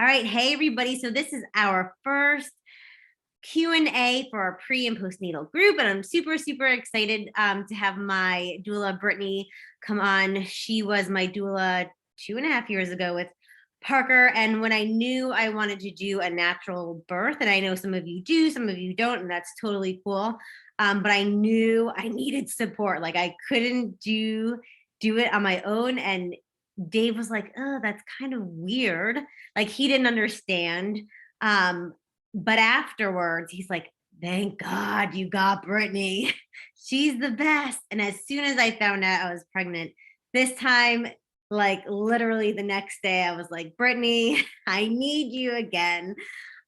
All right. Hey, everybody. So this is our first Q&A for our pre and postnatal group. And I'm super, super excited to have my doula, Brittany, come on. She was my doula 2.5 years ago with Parker. And when I knew I wanted to do a natural birth, and I know some of you do, some of you don't, and that's totally cool. But I knew I needed support. Like I couldn't do it on my own. And Dave was like, oh, that's kind of weird. Like he didn't understand. But afterwards, he's like, thank God you got Brittany. She's the best. And as soon as I found out I was pregnant, this time, like literally the next day, I was like, Brittany, I need you again.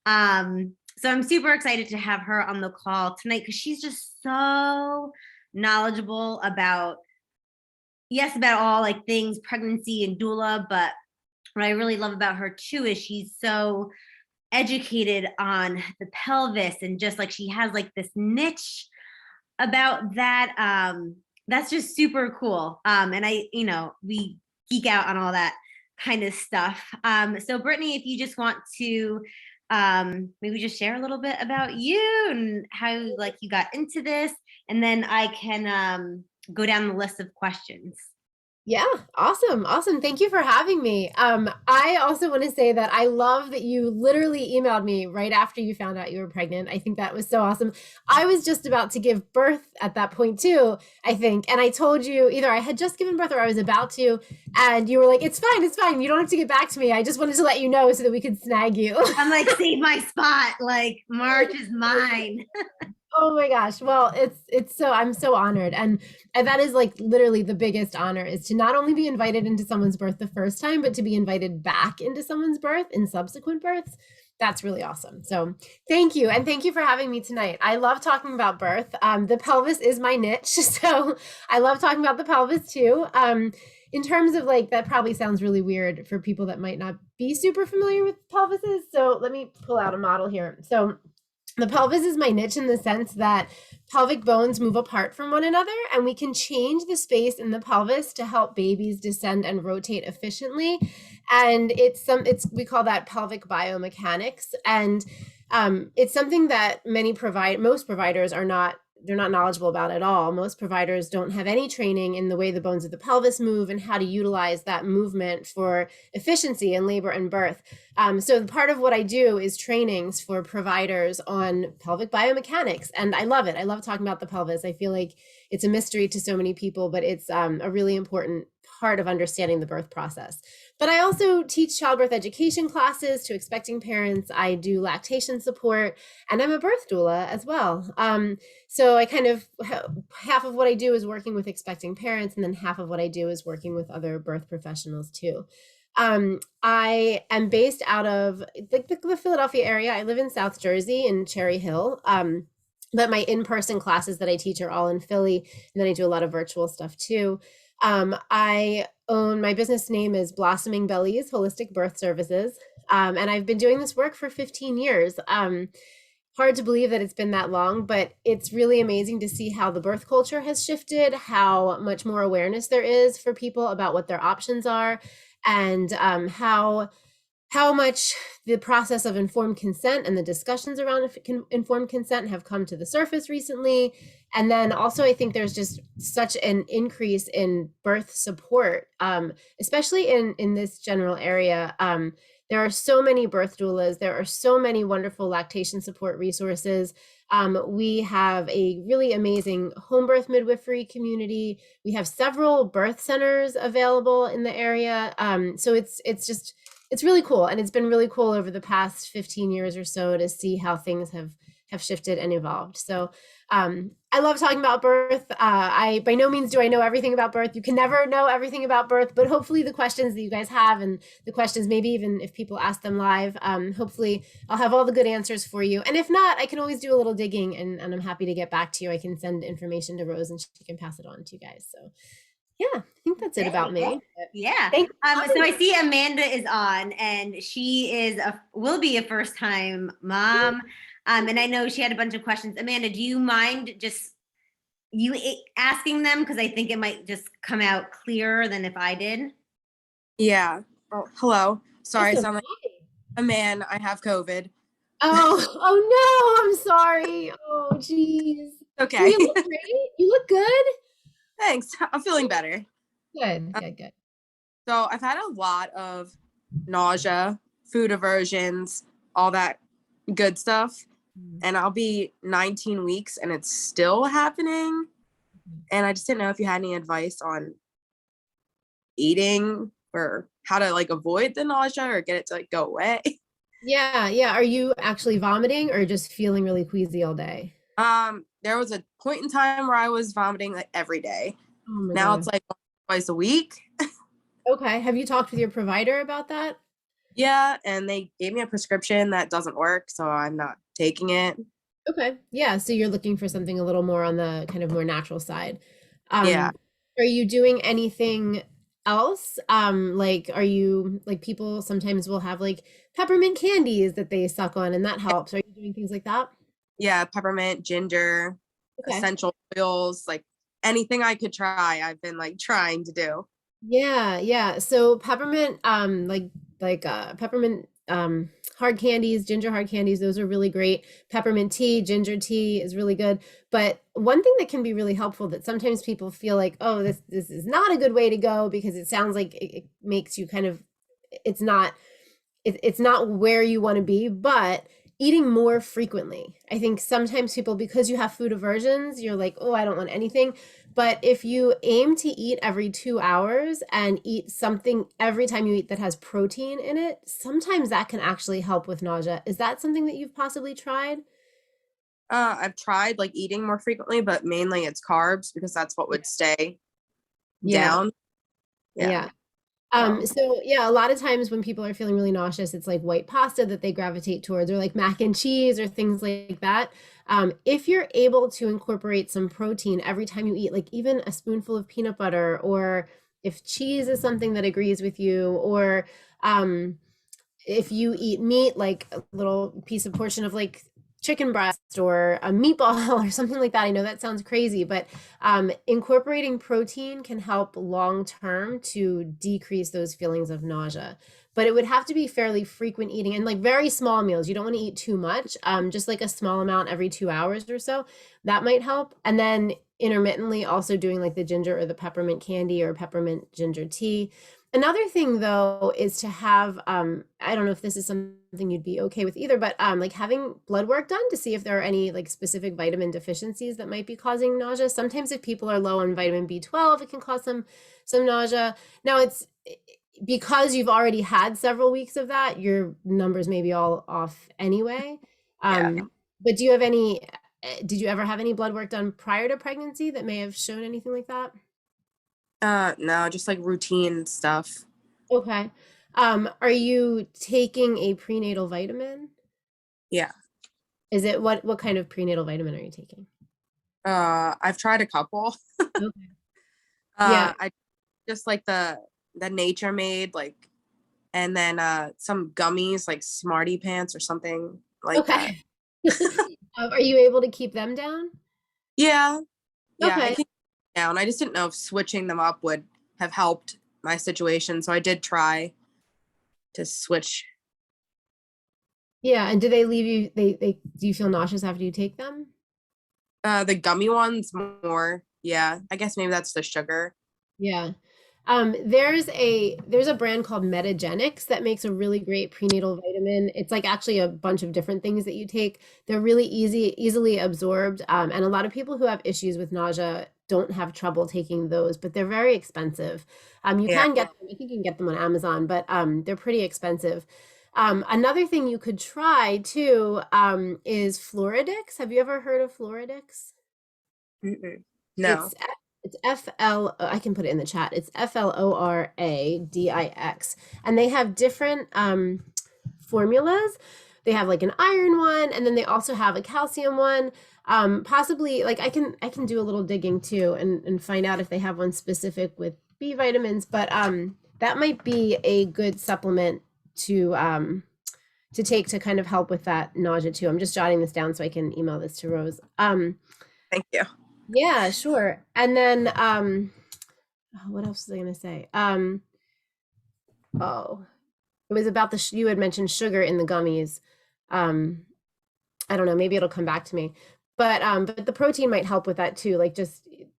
So I'm super excited to have her on the call tonight because she's just so knowledgeable about all like things pregnancy and doula, but what I really love about her too is she's so educated on the pelvis and just like she has like this niche about that. That's just super cool. And we geek out on all that kind of stuff. So Brittany, if you just want to maybe just share a little bit about you and how like you got into this, and then I can go down the list of questions. Yeah, awesome. Awesome. Thank you for having me. I also want to say that I love that you literally emailed me right after you found out you were pregnant. I think that was so awesome. I was just about to give birth at that point too, I think. And I told you either I had just given birth or I was about to, and you were like, it's fine. It's fine. You don't have to get back to me. I just wanted to let you know so that we could snag you. I'm like, save my spot. Like March is mine. Oh my gosh. Well, I'm so honored. And that is like literally the biggest honor is to not only be invited into someone's birth the first time, but to be invited back into someone's birth in subsequent births. That's really awesome. So thank you. And thank you for having me tonight. I love talking about birth. The pelvis is my niche. So I love talking about the pelvis too. In terms of like, that probably sounds really weird for people that might not be super familiar with pelvises. So let me pull out a model here. So the pelvis is my niche in the sense that pelvic bones move apart from one another, and we can change the space in the pelvis to help babies descend and rotate efficiently. And we call that pelvic biomechanics. And it's something that most providers they're not knowledgeable about at all. Most providers don't have any training in the way the bones of the pelvis move and how to utilize that movement for efficiency in labor and birth. So part of what I do is trainings for providers on pelvic biomechanics. And I love it. I love talking about the pelvis. I feel like it's a mystery to so many people, but it's a really important part of understanding the birth process. But I also teach childbirth education classes to expecting parents. I do lactation support, and I'm a birth doula as well. So I kind of, half of what I do is working with expecting parents, and then half of what I do is working with other birth professionals too. I am based out of the Philadelphia area. I live in South Jersey in Cherry Hill. But my in-person classes that I teach are all in Philly, and then I do a lot of virtual stuff too. My business name is Blossoming Bellies Holistic Birth Services. And I've been doing this work for 15 years. Hard to believe that it's been that long, but it's really amazing to see how the birth culture has shifted, how much more awareness there is for people about what their options are, and how much the process of informed consent and the discussions around informed consent have come to the surface recently. And then also, I think there's just such an increase in birth support, especially in this general area. There are so many birth doulas. There are so many wonderful lactation support resources. We have a really amazing home birth midwifery community. We have several birth centers available in the area. So it's really cool. And it's been really cool over the past 15 years or so to see how things have shifted and evolved. So I love talking about birth. By no means do I know everything about birth. You can never know everything about birth, but hopefully the questions that you guys have and the questions, maybe even if people ask them live, hopefully I'll have all the good answers for you. And if not, I can always do a little digging and I'm happy to get back to you. I can send information to Rose and she can pass it on to you guys. So yeah, I think that's it about me. Yeah. So I see Amanda is on, and she will be a first-time mom. And I know she had a bunch of questions. Amanda, do you mind just you asking them? Because I think it might just come out clearer than if I did. Yeah. Oh, hello. Sorry. Awesome. a man. I have COVID. Oh, oh no, I'm sorry. Oh, geez. Do Okay. you look great? You look good? Thanks. I'm feeling better. Good, Uh, good, good. So I've had a lot of nausea, food aversions, all that good stuff. Mm. And I'll be 19 weeks and it's still happening. And I just didn't know if you had any advice on eating or how to like avoid the nausea or get it to like go away. Yeah, yeah. Are you actually vomiting or just feeling really queasy all day? There was a point in time where I was vomiting like every day. Oh my Now God. it's like twice a week. Okay. Have you talked with your provider about that? Yeah, and they gave me a prescription that doesn't work, so I'm not taking it. Okay. Yeah. So you're looking for something a little more on the kind of more natural side. Yeah. Are you doing anything else? Like, are you like people sometimes will have like peppermint candies that they suck on and that helps. Are you doing things like that? Yeah, peppermint, ginger, Okay. essential oils, like anything I could try, I've been like trying to do. Yeah, yeah. So peppermint, peppermint hard candies, ginger hard candies, those are really great. Peppermint tea, ginger tea is really good. But one thing that can be really helpful that sometimes people feel like, oh, this is not a good way to go because it sounds like it makes you kind of it's not it's not where you want to be, but eating more frequently. I think sometimes people, because you have food aversions, you're like, oh, I don't want anything. But if you aim to eat every 2 hours and eat something every time you eat that has protein in it, sometimes that can actually help with nausea. Is that something that you've possibly tried? I've tried like eating more frequently, but mainly it's carbs because that's what would stay Yeah, down. Yeah. yeah. So So yeah, a lot of times when people are feeling really nauseous, it's like white pasta that they gravitate towards, or like mac and cheese or things like that. If you're able to incorporate some protein every time you eat, like even a spoonful of peanut butter, or if cheese is something that agrees with you, or um, if you eat meat, like a little piece of portion of like chicken breast or a meatball or something like that. I know that sounds crazy, but incorporating protein can help long term to decrease those feelings of nausea. But it would have to be fairly frequent eating and like very small meals. You don't want to eat too much, just like a small amount every 2 hours or so. That might help. And then intermittently also doing like the ginger or the peppermint candy or peppermint ginger tea. Another thing though is to have I don't know if this is something you'd be okay with either, but like having blood work done to see if there are any like specific vitamin deficiencies that might be causing nausea. Sometimes if people are low on vitamin B12, it can cause some nausea. Now it's because you've already had several weeks of that, your numbers may be all off anyway. yeah. But do you have any did you ever have any blood work done prior to pregnancy that may have shown anything like that? No, just like routine stuff. Okay. Are you taking a prenatal vitamin? Yeah. Is it what kind of prenatal vitamin are you taking? I've tried a couple. Okay. Yeah. I just like the nature made like and then some gummies like Smarty Pants or something like that. Okay. Are you able to keep them down? Yeah. Yeah, I Okay. can down. I just didn't know if switching them up would have helped my situation, so I did try to switch. Yeah. And do they leave you they do you feel nauseous after you take them? The gummy ones more. Yeah, I guess maybe that's the sugar. Yeah. There's a brand called Metagenics that makes a really great prenatal vitamin. It's like actually a bunch of different things that you take. They're really easily absorbed. And a lot of people who have issues with nausea don't have trouble taking those, but they're very expensive. You Yeah. can get them, I think you can get them on Amazon, but they're pretty expensive. Another thing you could try too is Floridix. Have you ever heard of Floridix? Mm-mm. It's No. it's I can put it in the chat. It's Floradix, and they have different formulas. They have like an iron one, and then they also have a calcium one. Possibly like I can do a little digging too and find out if they have one specific with B vitamins, but that might be a good supplement to take to kind of help with that nausea too. I'm just jotting this down so I can email this to Rose. Thank you. Yeah, sure. And then what else was I gonna say? Oh, It was about you had mentioned sugar in the gummies. I don't know, maybe it'll come back to me. But the protein might help with that too. Like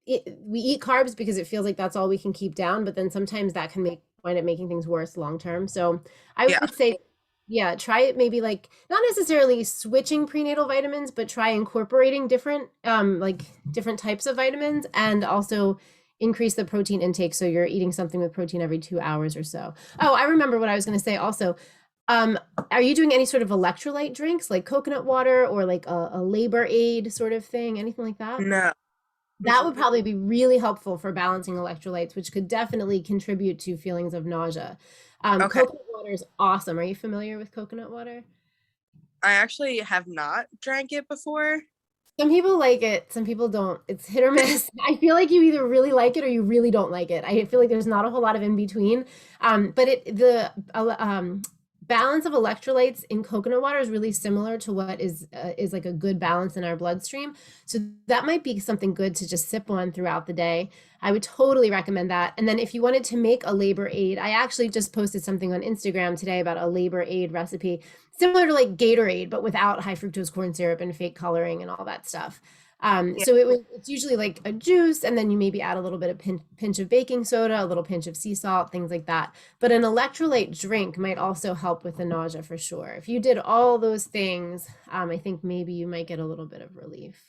we eat carbs because it feels like that's all we can keep down, but then sometimes that can wind up making things worse long term. So I would say, yeah, try it maybe like not necessarily switching prenatal vitamins, but try incorporating different different types of vitamins, and also increase the protein intake so you're eating something with protein every 2 hours or so. Oh, I remember what I was going to say also. Are you doing any sort of electrolyte drinks like coconut water or like a labor aid sort of thing, anything like that? No. That would probably be really helpful for balancing electrolytes, which could definitely contribute to feelings of nausea. Coconut water is awesome. Are you familiar with coconut water? I actually have not drank it before. Some people like it, some people don't. It's hit or miss. I feel like you either really like it or you really don't like it. I feel like there's not a whole lot of in between. But the balance of electrolytes in coconut water is really similar to what is like a good balance in our bloodstream. So that might be something good to just sip on throughout the day. I would totally recommend that. And then if you wanted to make a labor aid, I actually just posted something on Instagram today about a labor aid recipe, similar to like Gatorade, but without high fructose corn syrup and fake coloring and all that stuff. So it's usually like a juice, and then you maybe add a little bit of pinch of baking soda, a little pinch of sea salt, things like that. But an electrolyte drink might also help with the nausea for sure. If you did all those things, I think maybe you might get a little bit of relief.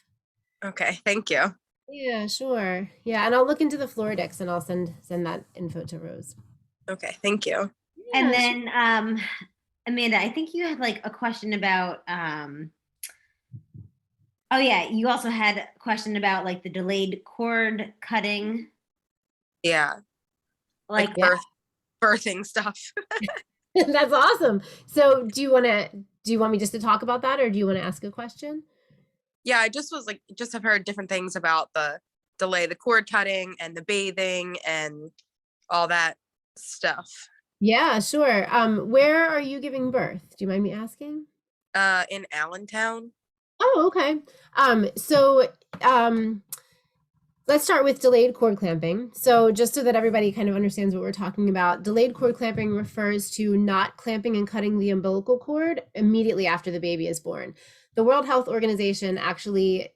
Okay, thank you. Yeah, sure. Yeah, and I'll look into the Floradix and I'll send that info to Rose. Okay, thank you. And then Amanda, I think you had like a question about oh yeah, you also had a question about like the delayed cord cutting. Yeah. Like birthing stuff. That's awesome. So do you want me just to talk about that, or do you want to ask a question? Yeah, I just have heard different things about the cord cutting and the bathing and all that stuff. Yeah, sure. Where are you giving birth? Do you mind me asking? In Allentown. Oh, okay. Let's start with delayed cord clamping. So just so that everybody kind of understands what we're talking about, delayed cord clamping refers to not clamping and cutting the umbilical cord immediately after the baby is born. The World Health Organization actually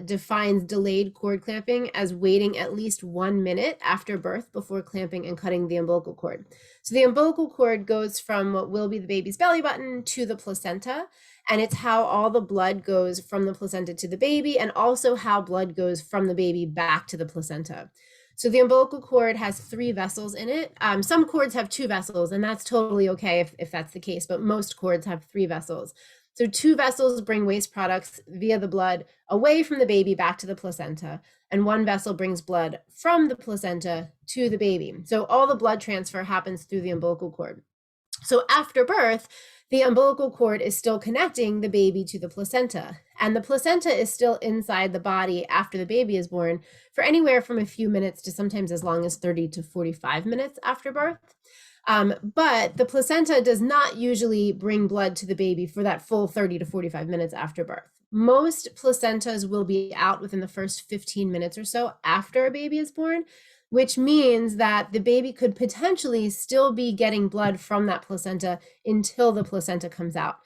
defines delayed cord clamping as waiting at least 1 minute after birth before clamping and cutting the umbilical cord. So the umbilical cord goes from what will be the baby's belly button to the placenta, and it's how all the blood goes from the placenta to the baby, and also how blood goes from the baby back to the placenta. So the umbilical cord has 3 vessels in it. Some cords have 2 vessels, and that's totally okay if that's the case, but most cords have 3 vessels. So 2 vessels bring waste products via the blood away from the baby back to the placenta, and 1 vessel brings blood from the placenta to the baby. So all the blood transfer happens through the umbilical cord. So after birth, the umbilical cord is still connecting the baby to the placenta, and the placenta is still inside the body after the baby is born for anywhere from a few minutes to sometimes as long as 30 to 45 minutes after birth. But the placenta does not usually bring blood to the baby for that full 30 to 45 minutes after birth. Most placentas will be out within the first 15 minutes or so after a baby is born, which means that the baby could potentially still be getting blood from that placenta until the placenta comes out.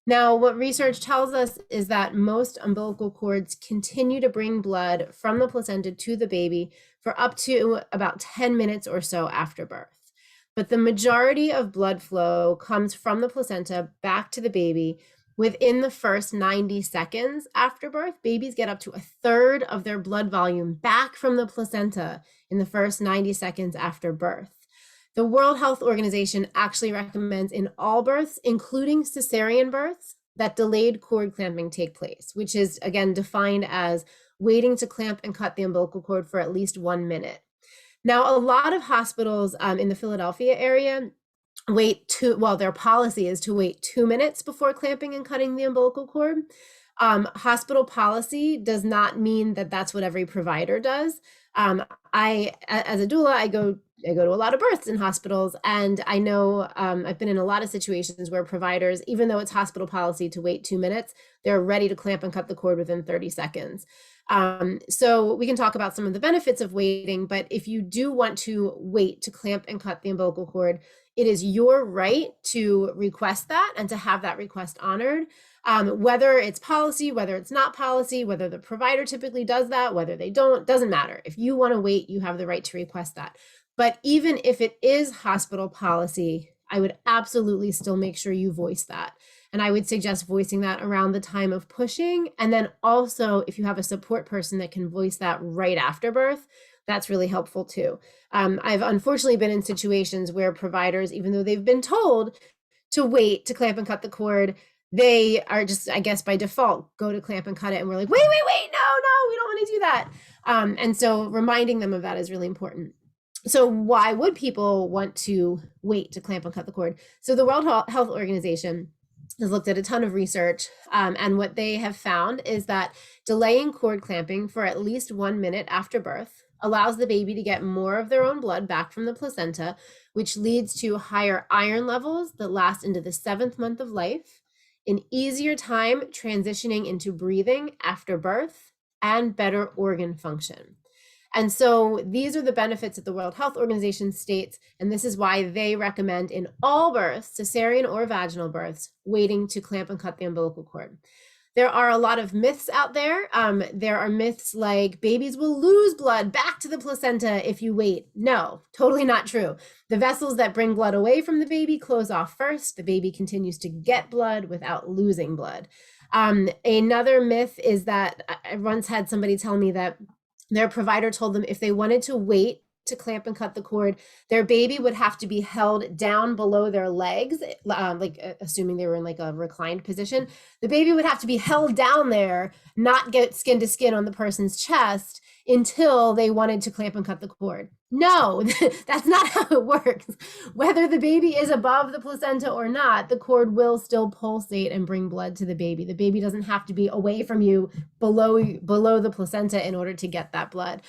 Now, what research tells us is that most umbilical cords continue to bring blood from the placenta to the baby for up to about 10 minutes or so after birth. But the majority of blood flow comes from the placenta back to the baby within the first 90 seconds after birth. Babies get up to 1/3 of their blood volume back from the placenta in the first 90 seconds after birth. The World Health Organization actually recommends in all births, including cesarean births, that delayed cord clamping take place, which is again defined as waiting to clamp and cut the umbilical cord for at least 1 minute. Now, a lot of hospitals in the Philadelphia area their policy is to wait 2 minutes before clamping and cutting the umbilical cord. Hospital policy does not mean that that's what every provider does. As a doula, I go to a lot of births in hospitals, and I know I've been in a lot of situations where providers, even though it's hospital policy to wait 2 minutes, they're ready to clamp and cut the cord within 30 seconds. So we can talk about some of the benefits of waiting, but if you do want to wait to clamp and cut the umbilical cord, it is your right to request that and to have that request honored. Whether it's policy, whether it's not policy, whether the provider typically does that, whether they don't, doesn't matter. If you want to wait, you have the right to request that. But even if it is hospital policy, I would absolutely still make sure you voice that. And I would suggest voicing that around the time of pushing. And then also, if you have a support person that can voice that right after birth, that's really helpful too. I've unfortunately been in situations where providers, even though they've been told to wait to clamp and cut the cord, they are just, I guess by default, go to clamp and cut it. And we're like, wait, no, we don't want to do that. And so reminding them of that is really important. So why would people want to wait to clamp and cut the cord? So the World Health Organization has looked at a ton of research, and what they have found is that delaying cord clamping for at least 1 minute after birth allows the baby to get more of their own blood back from the placenta, which leads to higher iron levels that last into the 7th month of life, an easier time transitioning into breathing after birth, and better organ function. And so these are the benefits that the World Health Organization states, and this is why they recommend in all births, cesarean or vaginal births, waiting to clamp and cut the umbilical cord. There are a lot of myths out there. There are myths like babies will lose blood back to the placenta if you wait. No, totally not true. The vessels that bring blood away from the baby close off first. The baby continues to get blood without losing blood. Another myth is that I once had somebody tell me that their provider told them if they wanted to wait to clamp and cut the cord, their baby would have to be held down below their legs, assuming they were in like a reclined position. The baby would have to be held down there, not get skin to skin on the person's chest until they wanted to clamp and cut the cord. No, that's not how it works. Whether the baby is above the placenta or not, the cord will still pulsate and bring blood to the baby. The baby doesn't have to be away from you below the placenta in order to get that blood.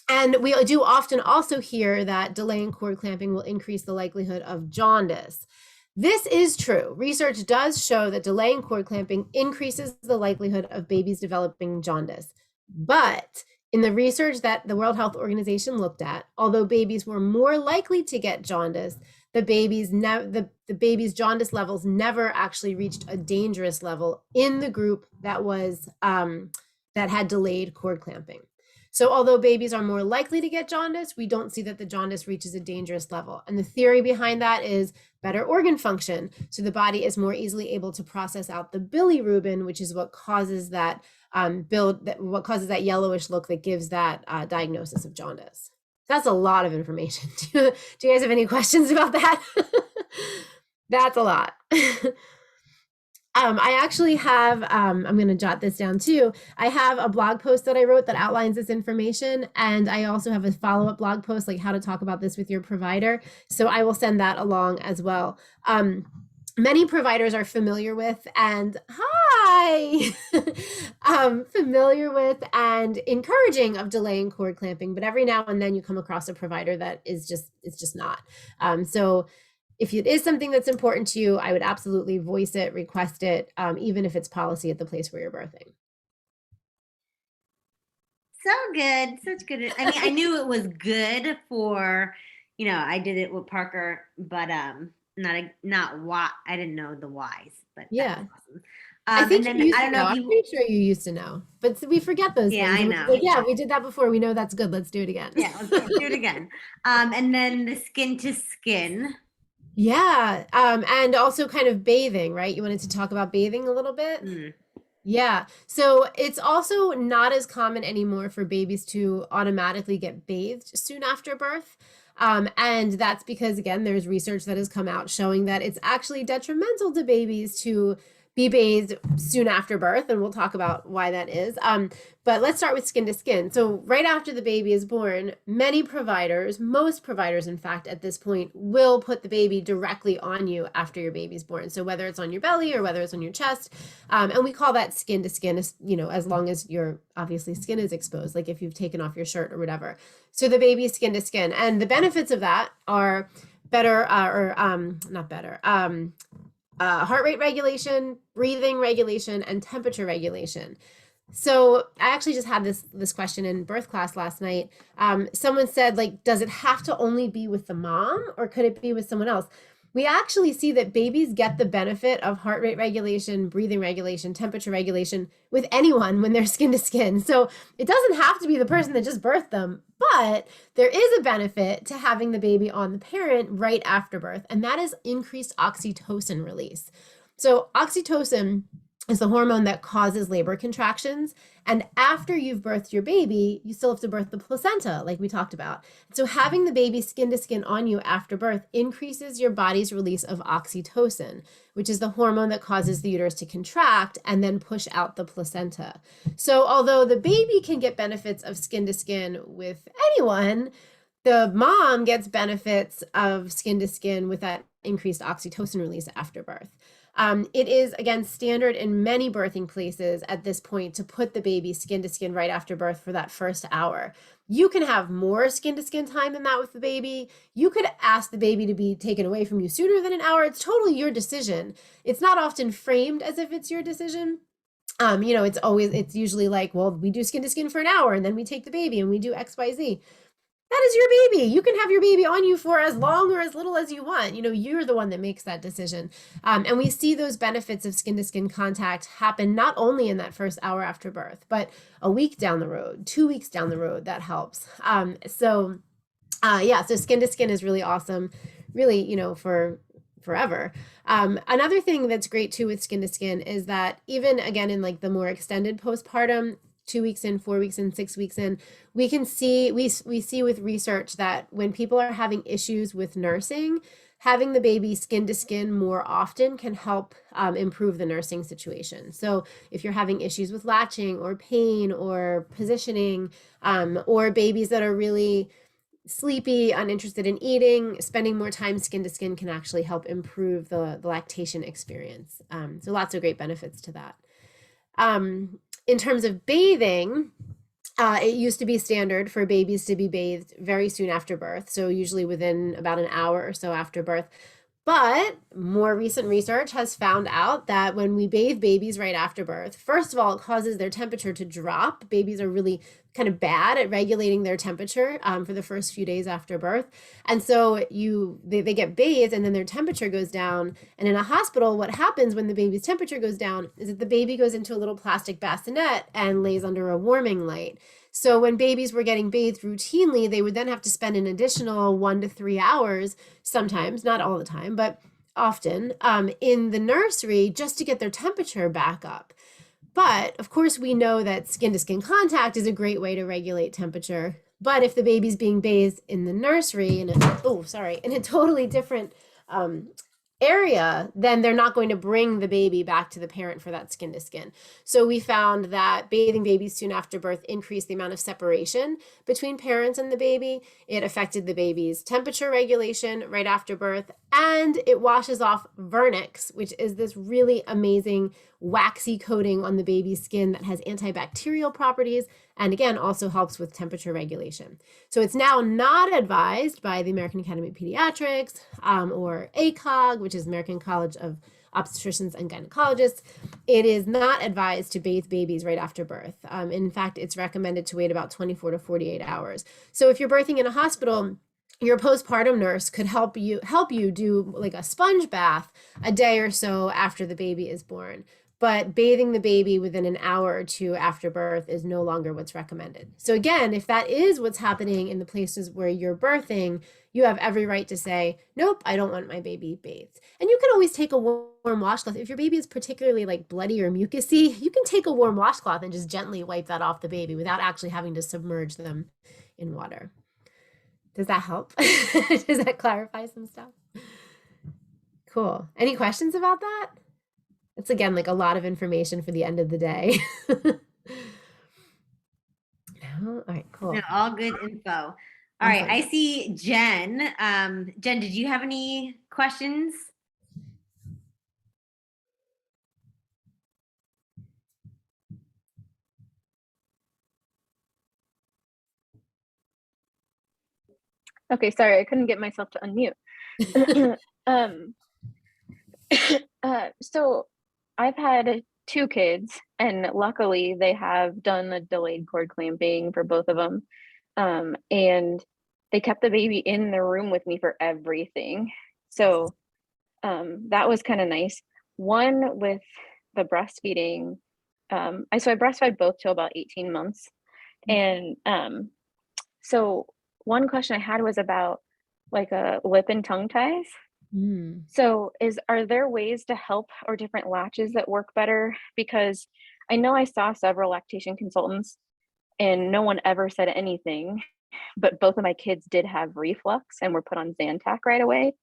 And we do often also hear that delaying cord clamping will increase the likelihood of jaundice. This is true. Research does show that delaying cord clamping increases the likelihood of babies developing jaundice. But in the research that the World Health Organization looked at, although babies were more likely to get jaundice, the baby's jaundice levels never actually reached a dangerous level in the group that had delayed cord clamping. So although babies are more likely to get jaundice, we don't see that the jaundice reaches a dangerous level. And the theory behind that is better organ function. So the body is more easily able to process out the bilirubin, which is what causes that yellowish look that gives that diagnosis of jaundice. That's a lot of information. Do you guys have any questions about that? That's a lot. I actually have, I'm going to jot this down too. I have a blog post that I wrote that outlines this information. And I also have a follow-up blog post, like how to talk about this with your provider. So I will send that along as well. Many providers are familiar with and familiar with and encouraging of delaying cord clamping, but every now and then you come across a provider that is just not. So if it is something that's important to you, I would absolutely voice it, request it, even if it's policy at the place where you're birthing. So good, such good. I mean, I knew it was good for, I did it with Parker, but not why. I didn't know the whys, but yeah. Awesome. I think I'm pretty sure you used to know, but we forget those things. I know. Like, yeah, we did that before. We know that's good. Let's do it again. Yeah, let's do it again. And then the skin to skin. Yeah. And also kind of bathing, right? You wanted to talk about bathing a little bit? Mm. Yeah. So it's also not as common anymore for babies to automatically get bathed soon after birth. And that's because, again, there's research that has come out showing that it's actually detrimental to babies to be bathed soon after birth, and we'll talk about why that is. But let's start with skin to skin. So right after the baby is born, most providers, in fact, at this point, will put the baby directly on you after your baby's born. So whether it's on your belly or whether it's on your chest, and we call that skin to skin, as long as your obviously skin is exposed, like if you've taken off your shirt or whatever. So the baby's skin to skin, and the benefits of that are heart rate regulation, breathing regulation, and temperature regulation. So I actually just had this question in birth class last night. Someone said, like, does it have to only be with the mom, or could it be with someone else? We actually see that babies get the benefit of heart rate regulation, breathing regulation, temperature regulation with anyone when they're skin to skin. So it doesn't have to be the person that just birthed them, but there is a benefit to having the baby on the parent right after birth, and that is increased oxytocin release. So oxytocin is the hormone that causes labor contractions. And after you've birthed your baby, you still have to birth the placenta, like we talked about. So having the baby skin to skin on you after birth increases your body's release of oxytocin, which is the hormone that causes the uterus to contract and then push out the placenta. So although the baby can get benefits of skin to skin with anyone, the mom gets benefits of skin to skin with that increased oxytocin release after birth. It is, again, standard in many birthing places at this point to put the baby skin to skin right after birth for that first hour. You can have more skin to skin time than that with the baby. You could ask the baby to be taken away from you sooner than an hour. It's totally your decision. It's not often framed as if it's your decision. It's usually like, well, we do skin to skin for an hour and then we take the baby and we do X, Y, Z. That is your baby. You can have your baby on you for as long or as little as you want. You're the one that makes that decision. And we see those benefits of skin to skin contact happen not only in that first hour after birth, but a week down the road, 2 weeks down the road, that helps. So skin to skin is really awesome, really, for forever. Another thing that's great too with skin to skin is that even again in like the more extended postpartum, 2 weeks in, 4 weeks in, 6 weeks in, we see with research that when people are having issues with nursing, having the baby skin to skin more often can help improve the nursing situation. So if you're having issues with latching or pain or positioning, or babies that are really sleepy, uninterested in eating, spending more time skin to skin can actually help improve the lactation experience. So lots of great benefits to that. In terms of bathing, it used to be standard for babies to be bathed very soon after birth, so usually within about an hour or so after birth. But more recent research has found out that when we bathe babies right after birth, first of all, it causes their temperature to drop. Babies are really kind of bad at regulating their temperature for the first few days after birth. And so they get bathed and then their temperature goes down. And in a hospital, what happens when the baby's temperature goes down is that the baby goes into a little plastic bassinet and lays under a warming light. So when babies were getting bathed routinely, they would then have to spend an additional 1 to 3 hours, sometimes, not all the time, but often, in the nursery just to get their temperature back up. But of course, we know that skin to skin contact is a great way to regulate temperature. But if the baby's being bathed in the nursery in a totally different area, then they're not going to bring the baby back to the parent for that skin to skin. So we found that bathing babies soon after birth increased the amount of separation between parents and the baby. It affected the baby's temperature regulation right after birth, and it washes off vernix, which is this really amazing waxy coating on the baby's skin that has antibacterial properties and again also helps with temperature regulation. So it's now not advised by the American Academy of Pediatrics or ACOG, which is American College of Obstetricians and Gynecologists. It is not advised to bathe babies right after birth. In fact, it's recommended to wait about 24 to 48 hours. So if you're birthing in a hospital, your postpartum nurse could help you do like a sponge bath a day or so after the baby is born. But bathing the baby within an hour or two after birth is no longer what's recommended. So again, if that is what's happening in the places where you're birthing, you have every right to say, nope, I don't want my baby bathed. And you can always take a warm washcloth. If your baby is particularly like bloody or mucusy, you can take a warm washcloth and just gently wipe that off the baby without actually having to submerge them in water. Does that help? Does that clarify some stuff? Cool. Any questions about that? It's again like a lot of information for the end of the day. No? All right, cool. No, all good info. All right, I see Jen. Jen, did you have any questions? Okay, sorry, I couldn't get myself to unmute. So I've had 2 kids, and luckily they have done a delayed cord clamping for both of them. And they kept the baby in the room with me for everything. So that was kind of nice. One with the breastfeeding, I breastfed both till about 18 months. And so one question I had was about like a lip and tongue ties. So are there ways to help or different latches that work better? Because I know I saw several lactation consultants and no one ever said anything, but both of my kids did have reflux and were put on Zantac right away.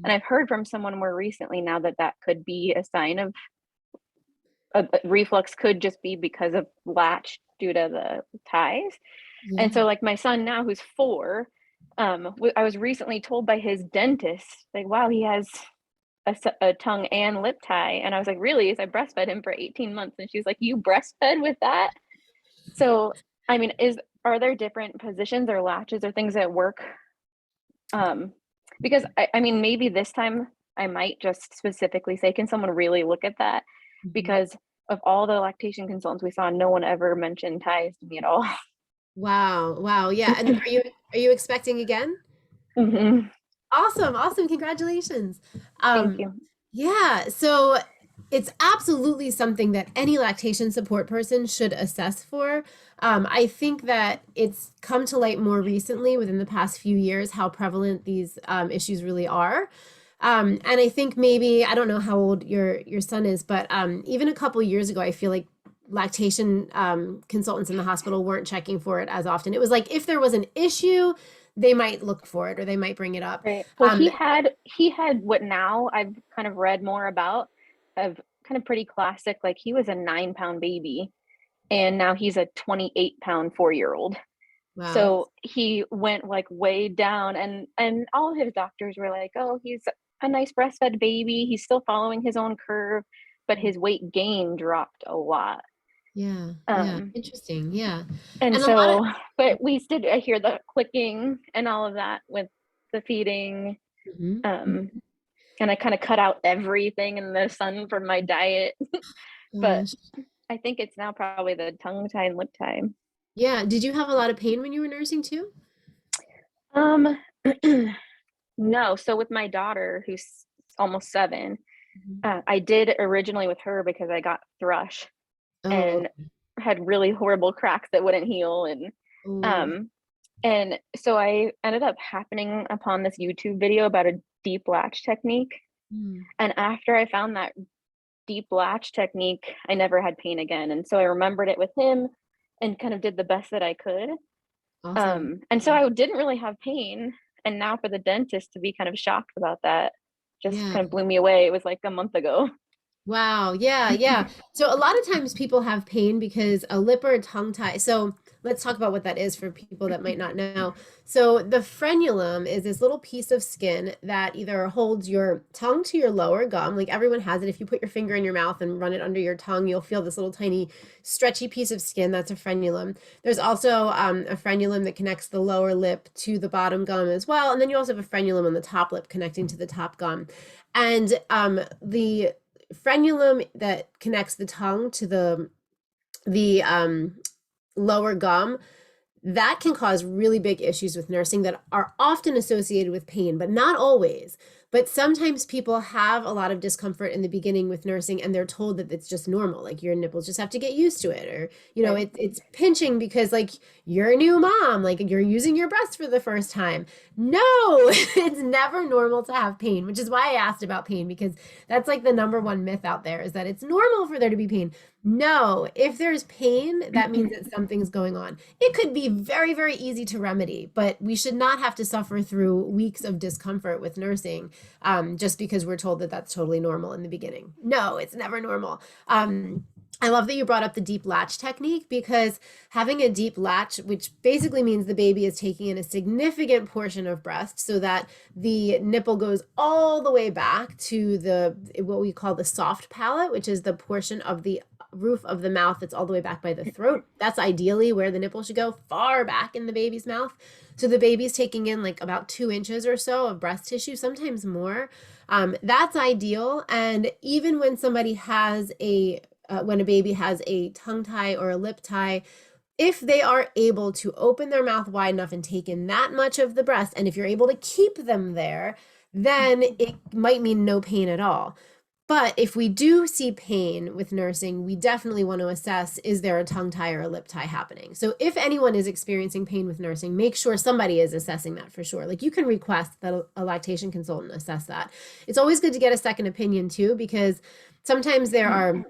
And I've heard from someone more recently now that that could be a sign of reflux, could just be because of latch due to the ties. And so like my son now, who's 4, I was recently told by his dentist, like, wow, he has a tongue and lip tie. And I was like, really? So I breastfed him for 18 months. And she's like, you breastfed with that? So, I mean, are there different positions or latches or things that work? Because I mean, maybe this time I might just specifically say, can someone really look at that? Because of all the lactation consultants we saw, no one ever mentioned ties to me at all. Wow. Yeah. And are you expecting again? Awesome. Congratulations. Thank you. Yeah. So it's absolutely something that any lactation support person should assess for. I think that it's come to light more recently within the past few years how prevalent these issues really are. And I think maybe, I don't know how old your son is, but even a couple years ago, I feel like lactation consultants in the hospital weren't checking for it as often. It was like if there was an issue, they might look for it or they might bring it up. Right. Well, he had what now I've kind of read more about, of kind of pretty classic, like he was a 9-pound baby and now he's a 28-pound 4-year-old. Wow. So he went like way down, and all of his doctors were like, oh, he's a nice breastfed baby. He's still following his own curve, but his weight gain dropped a lot. Yeah. Interesting. Yeah. And so, but we did hear the clicking and all of that with the feeding. And I kind of cut out everything in the sun from my diet. But I think it's now probably the tongue tie and lip tie. Yeah. Did you have a lot of pain when you were nursing too? No. So with my daughter, who's almost 7, I did originally with her because I got thrush and had really horrible cracks that wouldn't heal. And so I ended up happening upon this YouTube video about a deep latch technique. And after I found that deep latch technique, I never had pain again. And so I remembered it with him and kind of did the best that I could. Awesome. And so I didn't really have pain. And now for the dentist to be kind of shocked about that just kind of blew me away. It was like a month ago. Wow. Yeah. So a lot of times people have pain because a lip or a tongue tie. So let's talk about what that is for people that might not know. So the frenulum is this little piece of skin that either holds your tongue to your lower gum, like everyone has it. If you put your finger in your mouth and run it under your tongue, you'll feel this little tiny stretchy piece of skin. That's a frenulum. There's also a frenulum that connects the lower lip to the bottom gum as well. And then you also have a frenulum on the top lip connecting to the top gum. And the frenulum that connects the tongue to the lower gum, that can cause really big issues with nursing that are often associated with pain, but not always. But sometimes people have a lot of discomfort in the beginning with nursing and they're told that it's just normal, like your nipples just have to get used to it, or it's pinching because like you're a new mom, like you're using your breast for the first time. No, it's never normal to have pain, which is why I asked about pain, because that's like the number one myth out there, is that it's normal for there to be pain. No, if there's pain, that means that something's going on. It could be very, very easy to remedy, but we should not have to suffer through weeks of discomfort with nursing just because we're told that that's totally normal in the beginning. No, it's never normal. I love that you brought up the deep latch technique, because having a deep latch, which basically means the baby is taking in a significant portion of breast so that the nipple goes all the way back to what we call the soft palate, which is the portion of the roof of the mouth that's all the way back by the throat. That's ideally where the nipple should go, far back in the baby's mouth. So the baby's taking in like about 2 inches or so of breast tissue, sometimes more. That's ideal. And even when somebody has a when a baby has a tongue tie or a lip tie, if they are able to open their mouth wide enough and take in that much of the breast, and if you're able to keep them there, then it might mean no pain at all. But if we do see pain with nursing, we definitely want to assess, is there a tongue tie or a lip tie happening? So if anyone is experiencing pain with nursing, make sure somebody is assessing that for sure. Like, you can request that a lactation consultant assess that. It's always good to get a second opinion too, because sometimes there are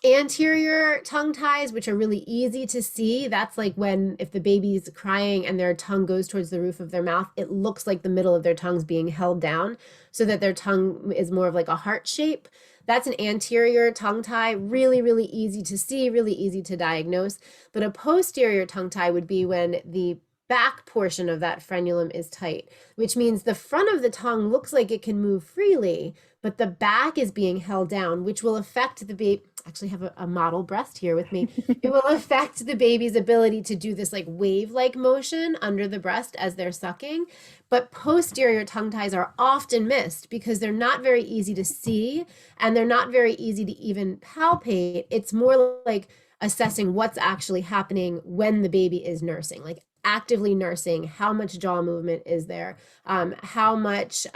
anterior tongue ties, which are really easy to see. That's like when, if the baby's crying and their tongue goes towards the roof of their mouth, it looks like the middle of their tongue's being held down so that their tongue is more of like a heart shape. That's an anterior tongue tie, really, really easy to see, really easy to diagnose. But a posterior tongue tie would be when the back portion of that frenulum is tight, which means the front of the tongue looks like it can move freely, but the back is being held down, which will affect the baby. Actually have a model breast here with me. It will affect the baby's ability to do this like wave-like motion under the breast as they're sucking. But posterior tongue ties are often missed because they're not very easy to see and they're not very easy to even palpate. It's more like assessing what's actually happening when the baby is nursing, like actively nursing. How much jaw movement is there? How much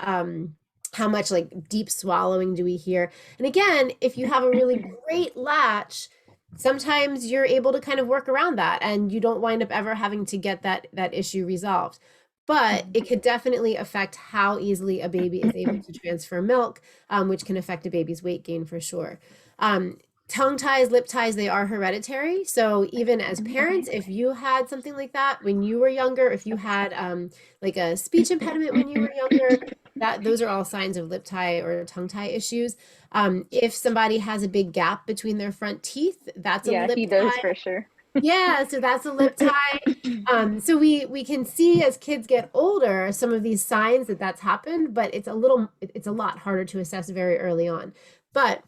like deep swallowing do we hear? And again, if you have a really great latch, sometimes you're able to kind of work around that and you don't wind up ever having to get that issue resolved. But it could definitely affect how easily a baby is able to transfer milk, which can affect a baby's weight gain for sure. Tongue ties, lip ties, they are hereditary. So even as parents, if you had something like that when you were younger, if you had like a speech impediment when you were younger, those are all signs of lip tie or tongue tie issues. If somebody has a big gap between their front teeth, that's a lip tie. Yeah, he does for sure. Yeah, so that's a lip tie. So we can see as kids get older some of these signs that that's happened, but it's a lot harder to assess very early on. But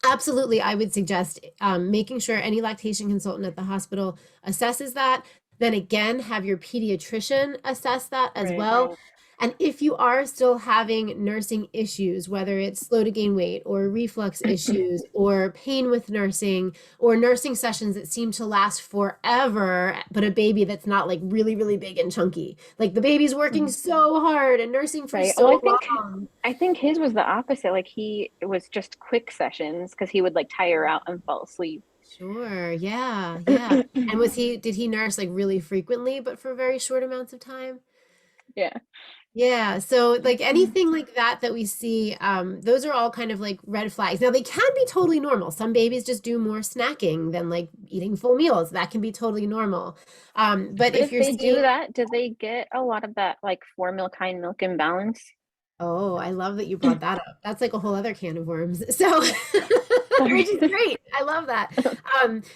absolutely, I would suggest making sure any lactation consultant at the hospital assesses that. Then again, have your pediatrician assess that as well. Right. And if you are still having nursing issues, whether it's slow to gain weight or reflux issues or pain with nursing or nursing sessions that seem to last forever, but a baby that's not like really, really big and chunky, like the baby's working so hard and nursing for so long. I think his was the opposite. Like it was just quick sessions because he would like tire out and fall asleep. Sure. Yeah. Yeah. And did he nurse like really frequently, but for very short amounts of time? Yeah. Yeah, so like anything like that we see, those are all kind of like red flags. Now they can be totally normal. Some babies just do more snacking than like eating full meals. That can be totally normal. But if they do that, do they get a lot of that like formula kind milk imbalance? Oh, I love that you brought that up. That's like a whole other can of worms. So, which is great. I love that.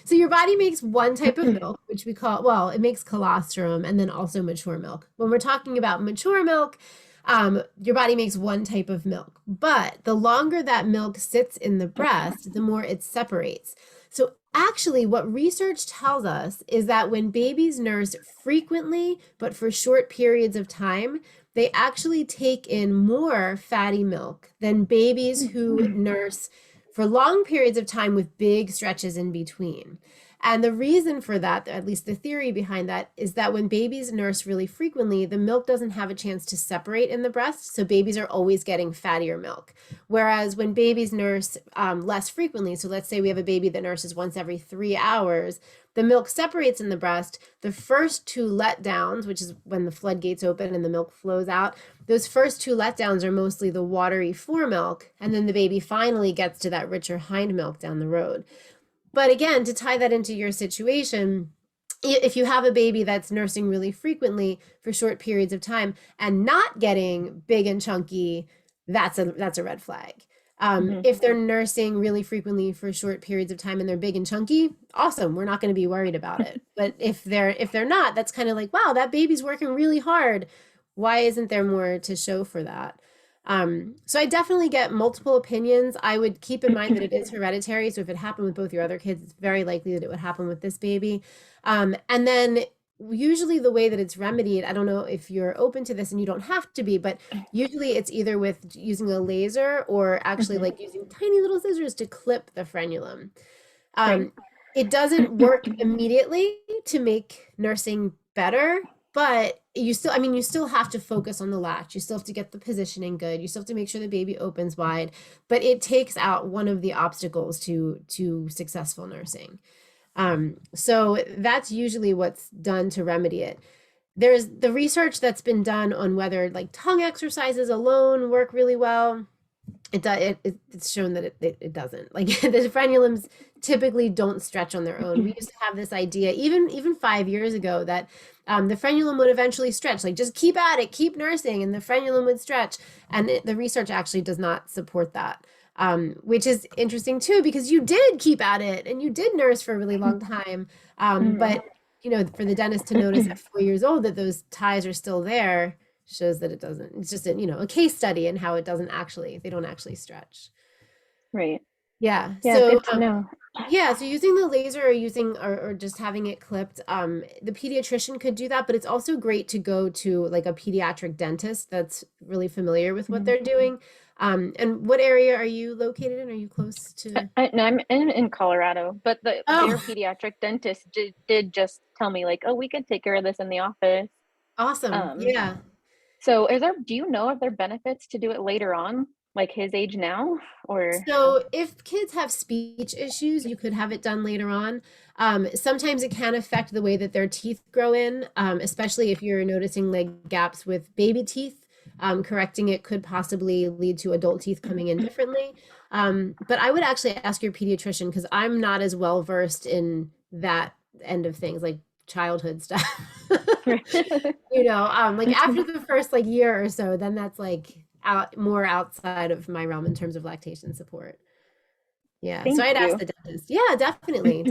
So your body makes one type of milk, which we call, well, it makes colostrum and then also mature milk. When we're talking about mature milk, your body makes one type of milk, but the longer that milk sits in the breast, the more it separates. So actually, what research tells us is that when babies nurse frequently, but for short periods of time, they actually take in more fatty milk than babies who nurse for long periods of time with big stretches in between. And the reason for that, at least the theory behind that, is that when babies nurse really frequently, the milk doesn't have a chance to separate in the breast, so babies are always getting fattier milk. Whereas when babies nurse less frequently, so let's say we have a baby that nurses once every 3 hours, the milk separates in the breast. The first 2 letdowns, which is when the floodgates open and the milk flows out, those first 2 letdowns are mostly the watery foremilk, and then the baby finally gets to that richer hind milk down the road. But again, to tie that into your situation, if you have a baby that's nursing really frequently for short periods of time and not getting big and chunky, that's a red flag. If they're nursing really frequently for short periods of time and they're big and chunky, awesome. We're not going to be worried about it. But if they're not, that's kind of like, wow, that baby's working really hard. Why isn't there more to show for that? So I definitely get multiple opinions. I would keep in mind that it is hereditary. So if it happened with both your other kids, it's very likely that it would happen with this baby. And then usually the way that it's remedied, I don't know if you're open to this and you don't have to be, but usually it's either with using a laser or actually like using tiny little scissors to clip the frenulum. Right. It doesn't work immediately to make nursing better, but you still, I mean, you still have to focus on the latch. You still have to get the positioning good. You still have to make sure the baby opens wide, but it takes out one of the obstacles to successful nursing. So that's usually what's done to remedy it. There's the research that's been done on whether like tongue exercises alone work really well. It's shown that it doesn't. Like the frenulums typically don't stretch on their own. We used to have this idea even 5 years ago that the frenulum would eventually stretch. Like just keep at it, keep nursing, and the frenulum would stretch. And the research actually does not support that, which is interesting too, because you did keep at it and you did nurse for a really long time. But for the dentist to notice at 4 years old that those ties are still there shows that it doesn't. It's just a case study in how it doesn't actually, they don't actually stretch. Right. Yeah. Yeah, So good to know. yeah, so using the laser or just having it clipped, the pediatrician could do that, but it's also great to go to like a pediatric dentist that's really familiar with what they're doing. And what area are you located in? Are you close to? No, I'm in Colorado, but their Oh, pediatric dentist did just tell me like, oh, we could take care of this in the office. awesome. Yeah. So do you know if there are benefits to do it later on, like his age now, or? So if kids have speech issues, you could have it done later on. Sometimes it can affect the way that their teeth grow in, especially if you're noticing like gaps with baby teeth. Correcting it could possibly lead to adult teeth coming in differently. But I would actually ask your pediatrician because I'm not as well versed in that end of things, like childhood stuff. Like after the first like year or so, then that's like more outside of my realm in terms of lactation support. Yeah. So I'd ask the dentist. Yeah, definitely.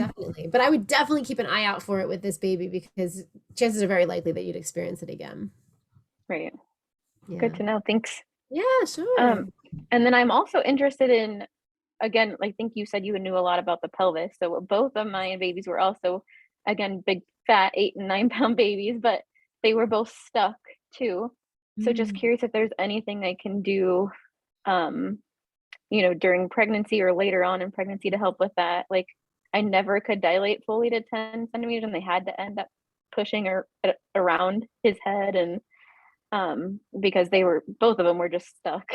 But I would definitely keep an eye out for it with this baby because chances are very likely that you'd experience it again. Right. Yeah. Good to know. Thanks. Yeah, sure. And then I'm also interested in, again, I think you said you knew a lot about the pelvis. So both of my babies were also, again, big, fat 8 and 9 pound babies, but they were both stuck too. So just curious if there's anything I can do, during pregnancy or later on in pregnancy to help with that. Like I never could dilate fully to 10 centimeters and they had to end up pushing around his head and because both of them were just stuck.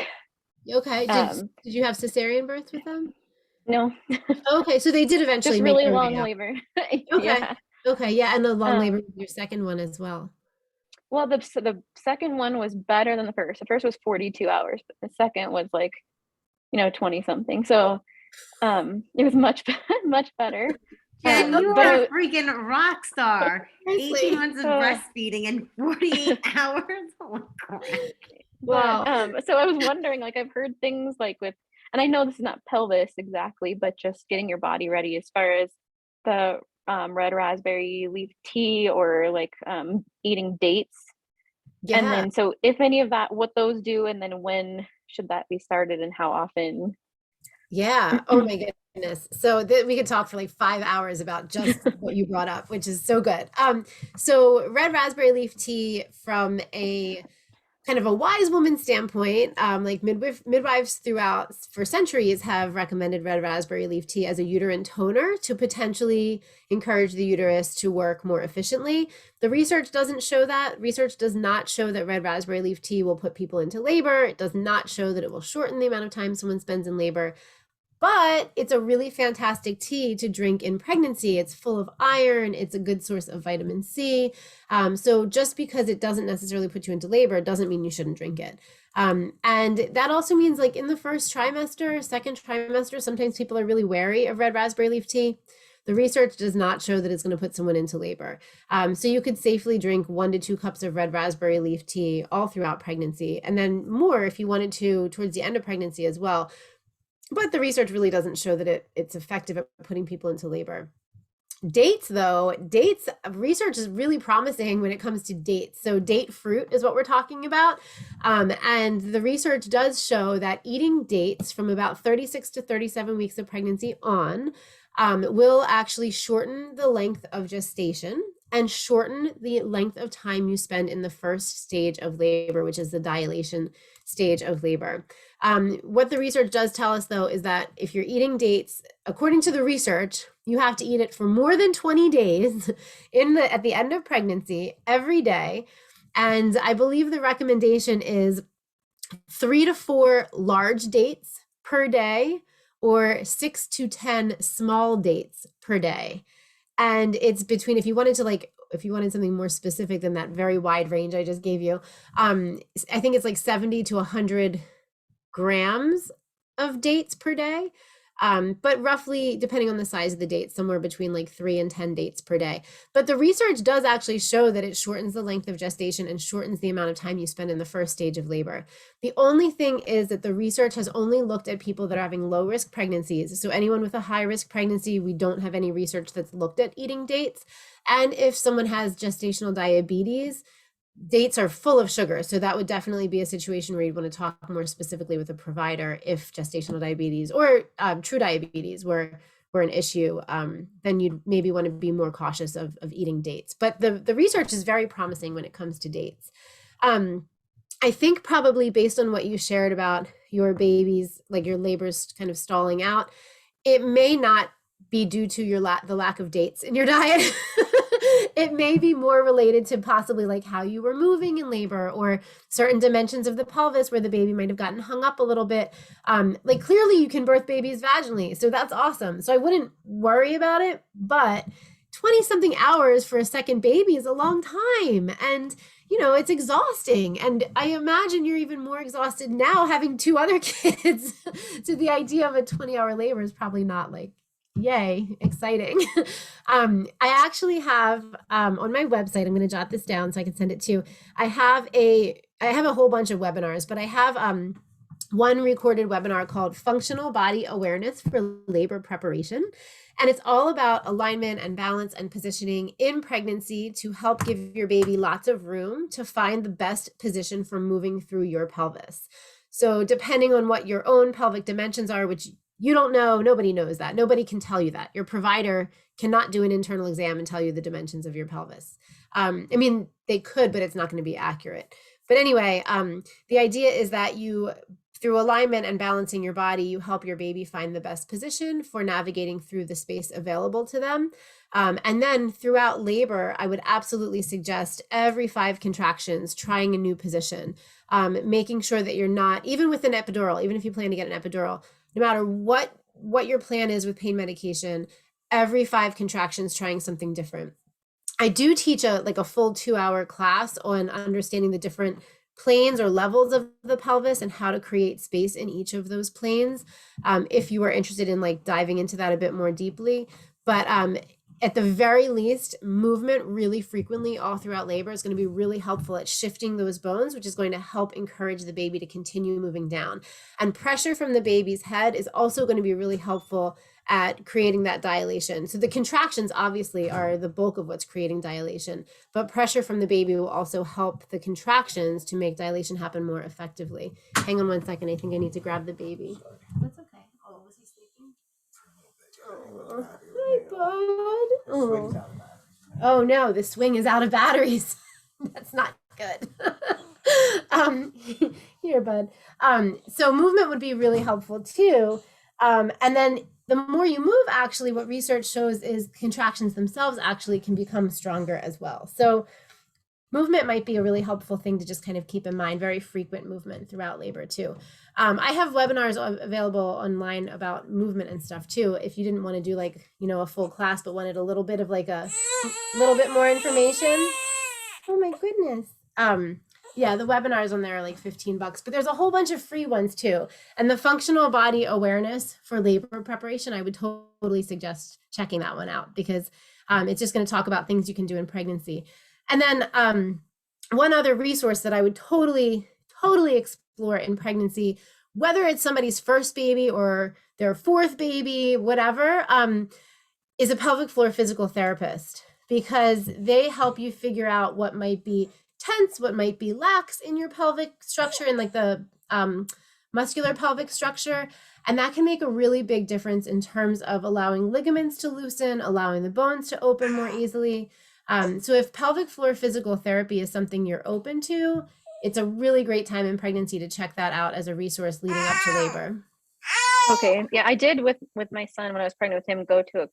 Okay. Did you have cesarean birth with them? No. Okay, so they did eventually just make really their long way out. labor. Okay. Yeah. Okay, yeah, and the long labor was your second one as well. Well, the second one was better than the first. The first was 42 hours, but the second was like, 20 something. So it was much better. Jen, you are a freaking rock star. 18 months of breastfeeding and 48 hours. Oh my God. Wow. So I was wondering, like, I've heard things like and I know this is not pelvis exactly, but just getting your body ready as far as the red raspberry leaf tea or like eating dates. Yeah. And then, so if any of that, what those do, and then when should that be started and how often? Yeah. Oh my goodness. So we could talk for like 5 hours about just what you brought up, which is so good. So red raspberry leaf tea from a kind of a wise woman standpoint, like midwives throughout for centuries have recommended red raspberry leaf tea as a uterine toner to potentially encourage the uterus to work more efficiently. The research doesn't show that. Research does not show that red raspberry leaf tea will put people into labor. It does not show that it will shorten the amount of time someone spends in labor. But it's a really fantastic tea to drink in pregnancy. It's full of iron. It's a good source of vitamin C. So just because it doesn't necessarily put you into labor, doesn't mean you shouldn't drink it. And that also means like in the first trimester, second trimester, sometimes people are really wary of red raspberry leaf tea. The research does not show that it's going to put someone into labor. So you could safely drink 1 to 2 cups of red raspberry leaf tea all throughout pregnancy, and then more if you wanted to towards the end of pregnancy as well. But the research really doesn't show that it's effective at putting people into labor. Dates, research is really promising when it comes to dates. So date fruit is what we're talking about. And the research does show that eating dates from about 36 to 37 weeks of pregnancy on will actually shorten the length of gestation and shorten the length of time you spend in the first stage of labor, which is the dilation stage of labor. What the research does tell us, though, is that if you're eating dates, according to the research, you have to eat it for more than 20 days at the end of pregnancy every day. And I believe the recommendation is 3 to 4 large dates per day or 6 to 10 small dates per day. And it's between, if you wanted something more specific than that very wide range I just gave you, I think it's like 70 to 100 grams of dates per day. But roughly, depending on the size of the date, somewhere between like 3 and 10 dates per day. But the research does actually show that it shortens the length of gestation and shortens the amount of time you spend in the first stage of labor. The only thing is that the research has only looked at people that are having low risk pregnancies. So anyone with a high risk pregnancy, we don't have any research that's looked at eating dates. And if someone has gestational diabetes, dates are full of sugar. So that would definitely be a situation where you'd want to talk more specifically with a provider if gestational diabetes or true diabetes were an issue. Then you'd maybe want to be more cautious of eating dates. But the research is very promising when it comes to dates. I think probably based on what you shared about your babies, like your labors kind of stalling out, it may not be due to the lack of dates in your diet. It may be more related to possibly like how you were moving in labor or certain dimensions of the pelvis where the baby might have gotten hung up a little bit. Like clearly you can birth babies vaginally, so that's awesome. So I wouldn't worry about it, but 20 something hours for a second baby is a long time. And you know, it's exhausting. And I imagine you're even more exhausted now having 2 other kids. So the idea of a 20-hour labor is probably not like, yay, exciting. I actually have on my website, I'm going to jot this down so I can send it to you. I have a whole bunch of webinars, but I have one recorded webinar called Functional Body Awareness for Labor Preparation. And it's all about alignment and balance and positioning in pregnancy to help give your baby lots of room to find the best position for moving through your pelvis. So depending on what your own pelvic dimensions are, which you don't know, nobody knows that. Nobody can tell you that. Your provider cannot do an internal exam and tell you the dimensions of your pelvis. I mean, they could, but it's not going to be accurate. But anyway, the idea is that you, through alignment and balancing your body, you help your baby find the best position for navigating through the space available to them. And then throughout labor, I would absolutely suggest every 5 contractions, trying a new position, making sure that you're not, even with an epidural, even if you plan to get an epidural, no matter what your plan is with pain medication, every 5 contractions trying something different. I do teach a full 2-hour class on understanding the different planes or levels of the pelvis and how to create space in each of those planes. If you are interested in like diving into that a bit more deeply, but at the very least, movement really frequently all throughout labor is going to be really helpful at shifting those bones, which is going to help encourage the baby to continue moving down. And pressure from the baby's head is also going to be really helpful at creating that dilation. So the contractions obviously are the bulk of what's creating dilation, but pressure from the baby will also help the contractions to make dilation happen more effectively. Hang on one second. I think I need to grab the baby. That's okay. Oh, was he sleeping? Oh, hi, bud. Oh no, the swing is out of batteries. That's not good. Here, bud. So movement would be really helpful too. And then the more you move, actually, what research shows is contractions themselves actually can become stronger as well. So movement might be a really helpful thing to just kind of keep in mind, very frequent movement throughout labor too. I have webinars available online about movement and stuff too. If you didn't want to do like, you know, a full class, but wanted a little bit of like a little bit more information. Oh my goodness. Yeah, the webinars on there are like $15, but there's a whole bunch of free ones too. And the Functional Body Awareness for Labor Preparation, I would totally suggest checking that one out because it's just going to talk about things you can do in pregnancy. And then one other resource that I would totally explore in pregnancy, whether it's somebody's first baby or their 4th baby, whatever, is a pelvic floor physical therapist, because they help you figure out what might be tense, what might be lax in your pelvic structure and like the muscular pelvic structure. And that can make a really big difference in terms of allowing ligaments to loosen, allowing the bones to open more easily. So if pelvic floor physical therapy is something you're open to, it's a really great time in pregnancy to check that out as a resource leading up to labor. Okay. Yeah, I did with my son when I was pregnant with him go to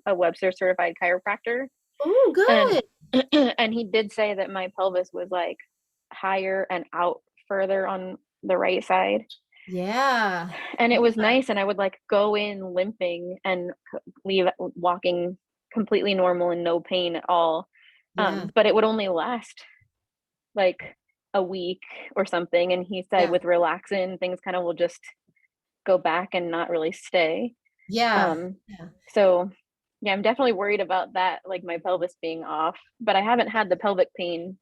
a Webster certified chiropractor. Oh, good. And he did say that my pelvis was like higher and out further on the right side. Yeah. And it was nice, and I would like go in limping and leave walking completely normal and no pain at all. Yeah. But it would only last like a week or something, and he said Yeah. with relaxin things kind of will just go back and not really stay. Yeah. So yeah, I'm definitely worried about that, like my pelvis being off, but I haven't had the pelvic pain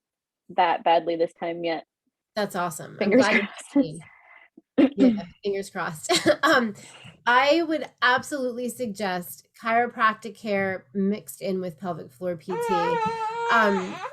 that badly this time yet. That's awesome. Fingers I'm glad crossed. yeah, fingers crossed. I would absolutely suggest chiropractic care mixed in with pelvic floor PT.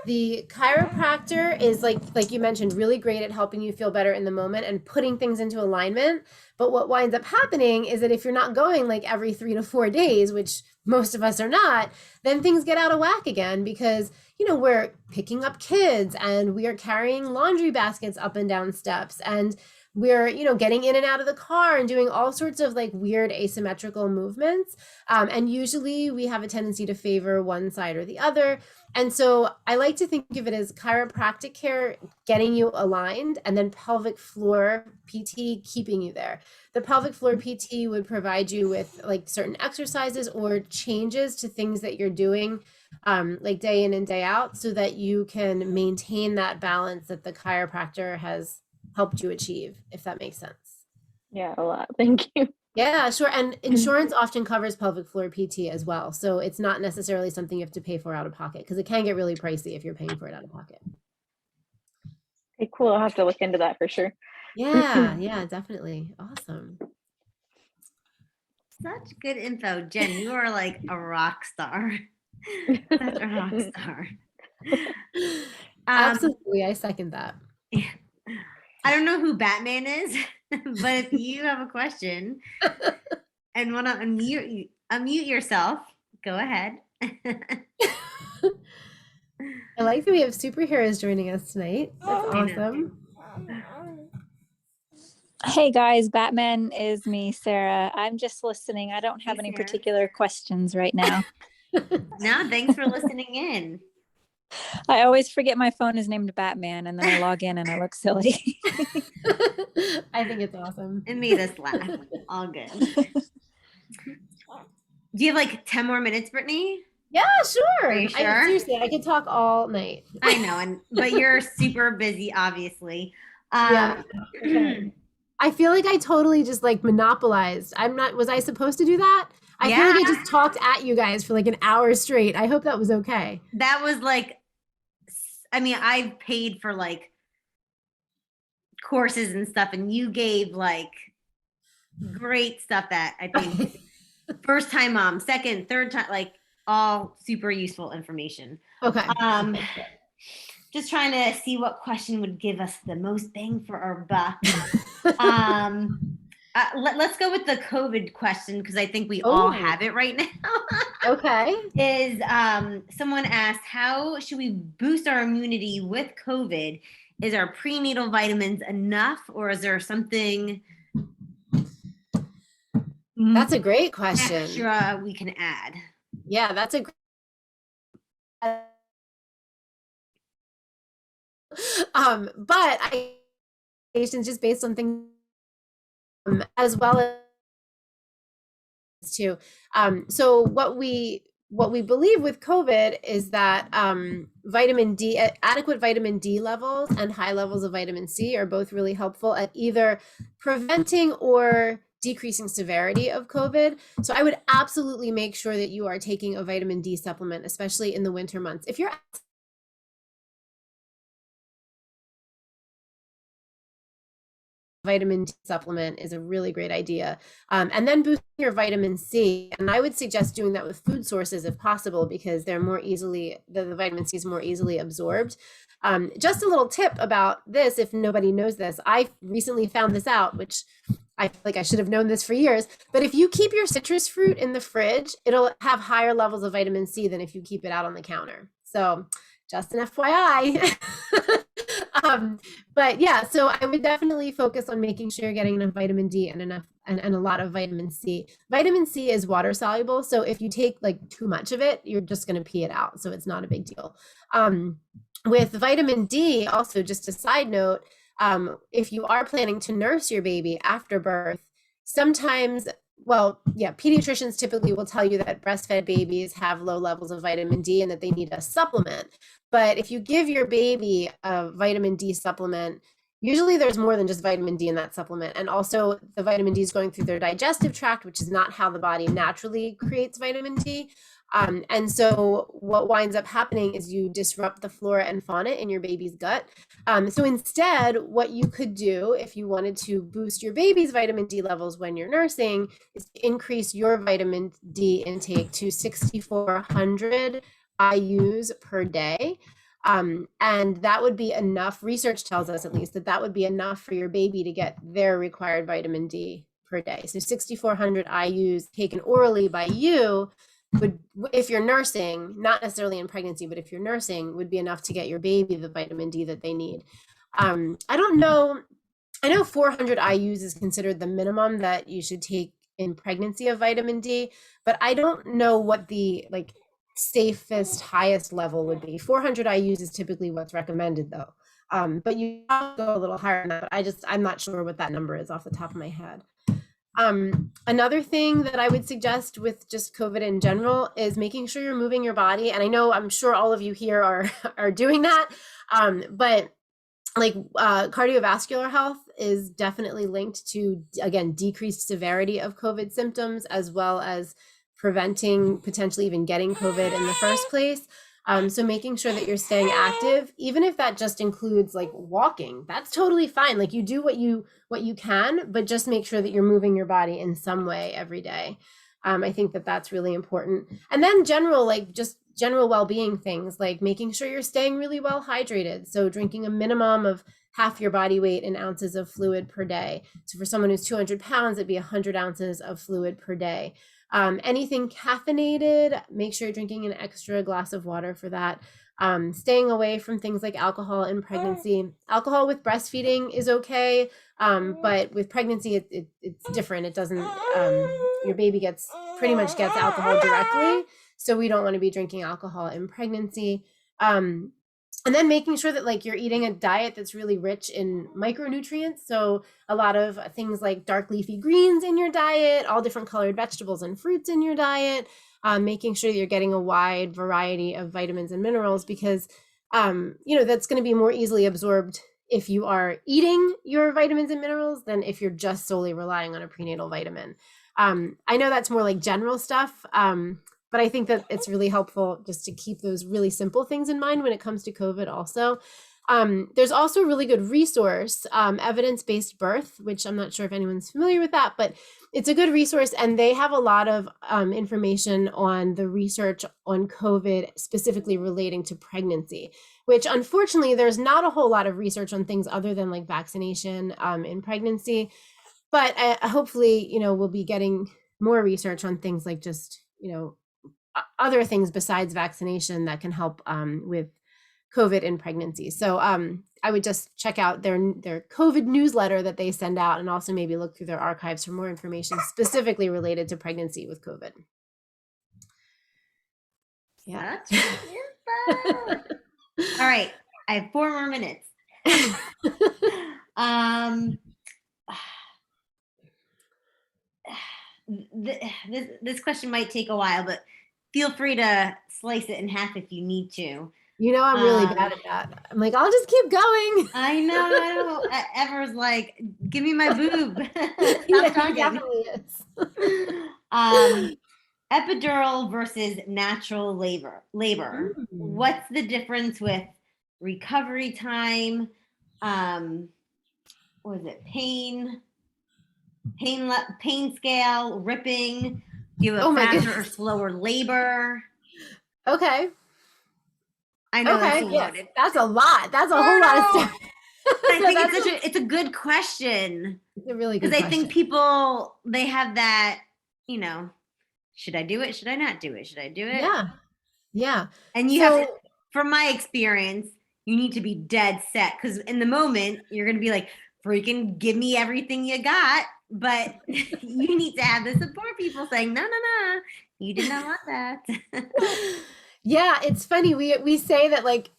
The chiropractor is like you mentioned, really great at helping you feel better in the moment and putting things into alignment. But what winds up happening is that if you're not going like every 3 to 4 days, which most of us are not, then things get out of whack again because, you know, we're picking up kids and we are carrying laundry baskets up and down steps, and we're, you know, getting in and out of the car and doing all sorts of like weird asymmetrical movements. And usually we have a tendency to favor one side or the other. And so I like to think of it as chiropractic care getting you aligned, and then pelvic floor PT keeping you there. The pelvic floor PT would provide you with like certain exercises or changes to things that you're doing like day in and day out, so that you can maintain that balance that the chiropractor has helped you achieve, if that makes sense. Yeah, a lot. Thank you. Yeah, sure. And insurance often covers pelvic floor PT as well. So it's not necessarily something you have to pay for out of pocket, because it can get really pricey if you're paying for it out of pocket. Okay, cool. I'll have to look into that for sure. Yeah, yeah, definitely. Awesome. Such good info. Jen, you are like a rock star. Such a rock star. Absolutely. I second that. I don't know who Batman is, but if you have a question and want to unmute yourself, go ahead. I like that we have superheroes joining us tonight. That's awesome. Hey guys, Batman is me, Sarah. I'm just listening. I don't have Hey, any Sarah. particular questions right now. No, thanks for listening in. I always forget my phone is named Batman, and then I log in and I look silly. I think it's awesome. It made us laugh. All good. Do you have like 10 more minutes, Brittany? Yeah, sure. Are you sure? Seriously, I could talk all night. I know, but you're super busy, obviously. Yeah. Okay. I feel like I totally just like monopolized. Was I supposed to do that? I feel like I just talked at you guys for like an hour straight. I hope that was okay. That was like, I mean, I've paid for like courses and stuff, and you gave like great stuff that I think first time mom, second, third time, like all super useful information. Okay. Just trying to see what question would give us the most bang for our buck. Let's go with the COVID question, because I think we all have it right now. Okay. Someone asked, how should we boost our immunity with COVID? Is our prenatal vitamins enough, or is there something That's a great question. extra we can add? Yeah, that's a but I just based on things as well as too. So what we believe with COVID is that vitamin D, adequate vitamin D levels and high levels of vitamin C are both really helpful at either preventing or decreasing severity of COVID. So I would absolutely make sure that you are taking a vitamin D supplement, especially in the winter months. If you're vitamin D supplement is a really great idea. And then boosting your vitamin C. And I would suggest doing that with food sources if possible, because they're more easily, the vitamin C is more easily absorbed. Just a little tip about this, if nobody knows this, I recently found this out, which I feel like I should have known this for years, but if you keep your citrus fruit in the fridge, it'll have higher levels of vitamin C than if you keep it out on the counter. So just an FYI. But yeah, so I would definitely focus on making sure you're getting enough vitamin D and enough and a lot of vitamin C. Vitamin C is water soluble, so if you take like too much of it, you're just going to pee it out, so it's not a big deal. With vitamin D, also just a side note, if you are planning to nurse your baby after birth, sometimes, well, yeah, pediatricians typically will tell you that breastfed babies have low levels of vitamin D and that they need a supplement. But if you give your baby a vitamin D supplement, usually there's more than just vitamin D in that supplement. And also the vitamin D is going through their digestive tract, which is not how the body naturally creates vitamin D. And so what winds up happening is you disrupt the flora and fauna in your baby's gut. So instead, what you could do if you wanted to boost your baby's vitamin D levels when you're nursing is to increase your vitamin D intake to 6,400 IUs per day. And that would be enough. Research tells us at least that would be enough for your baby to get their required vitamin D per day. So 6,400 IUs taken orally by you would, if you're nursing, not necessarily in pregnancy, but if you're nursing, would be enough to get your baby the vitamin D that they need. I don't know. I know 400 IUs is considered the minimum that you should take in pregnancy of vitamin D, but I don't know what the like safest, highest level would be. 400 IUs is typically what's recommended though. But you have to go a little higher than that, but I'm not sure what that number is off the top of my head. Another thing that I would suggest with just COVID in general is making sure you're moving your body. And I know, I'm sure all of you here are doing that. But like cardiovascular health is definitely linked to, again, decreased severity of COVID symptoms, as well as preventing potentially even getting COVID in the first place. So making sure that you're staying active, even if that just includes like walking, that's totally fine. Like you do what you can, but just make sure that you're moving your body in some way every day. I think that that's really important. And then general well-being things, like making sure you're staying really well hydrated. So drinking a minimum of half your body weight in ounces of fluid per day. So for someone who's 200 pounds, it'd be 100 ounces of fluid per day. Anything caffeinated, make sure you're drinking an extra glass of water for that. Staying away from things like alcohol in pregnancy. Alcohol with breastfeeding is okay, but with pregnancy, it's different. It doesn't, your baby pretty much gets alcohol directly. So we don't want to be drinking alcohol in pregnancy. And then making sure that like you're eating a diet that's really rich in micronutrients. So a lot of things like dark leafy greens in your diet, all different colored vegetables and fruits in your diet, making sure that you're getting a wide variety of vitamins and minerals, because, that's going to be more easily absorbed if you are eating your vitamins and minerals than if you're just solely relying on a prenatal vitamin. I know that's more like general stuff. But I think that it's really helpful just to keep those really simple things in mind when it comes to COVID also. There's also a really good resource, Evidence-Based Birth, which I'm not sure if anyone's familiar with that, but it's a good resource. And they have a lot of information on the research on COVID specifically relating to pregnancy, which unfortunately, there's not a whole lot of research on things other than like vaccination in pregnancy. But hopefully, we'll be getting more research on things like just, other things besides vaccination that can help with COVID in pregnancy. So I would just check out their COVID newsletter that they send out, and also maybe look through their archives for more information specifically related to pregnancy with COVID. Yeah. That's info. All right. I have 4 more minutes. This question might take a while, but feel free to slice it in half if you need to. I'm really bad at that. I'm like, I'll just keep going. I know. Ever's like, give me my boob. Stop Yeah, talking. he definitely is. Epidural versus natural labor. What's the difference with recovery time? What is it? Pain scale, ripping? Do you have a faster or slower labor? Okay. I know that's loaded. That's a lot. That's a whole lot of stuff. I think it's a good question. It's a really good question. Because I think people, they have that, should I do it? Should I not do it? Should I do it? Yeah. And from my experience, you need to be dead set, because in the moment you're going to be like, freaking give me everything you got. But you need to have the support people saying, no, you did not want that. Yeah, it's funny. We say that like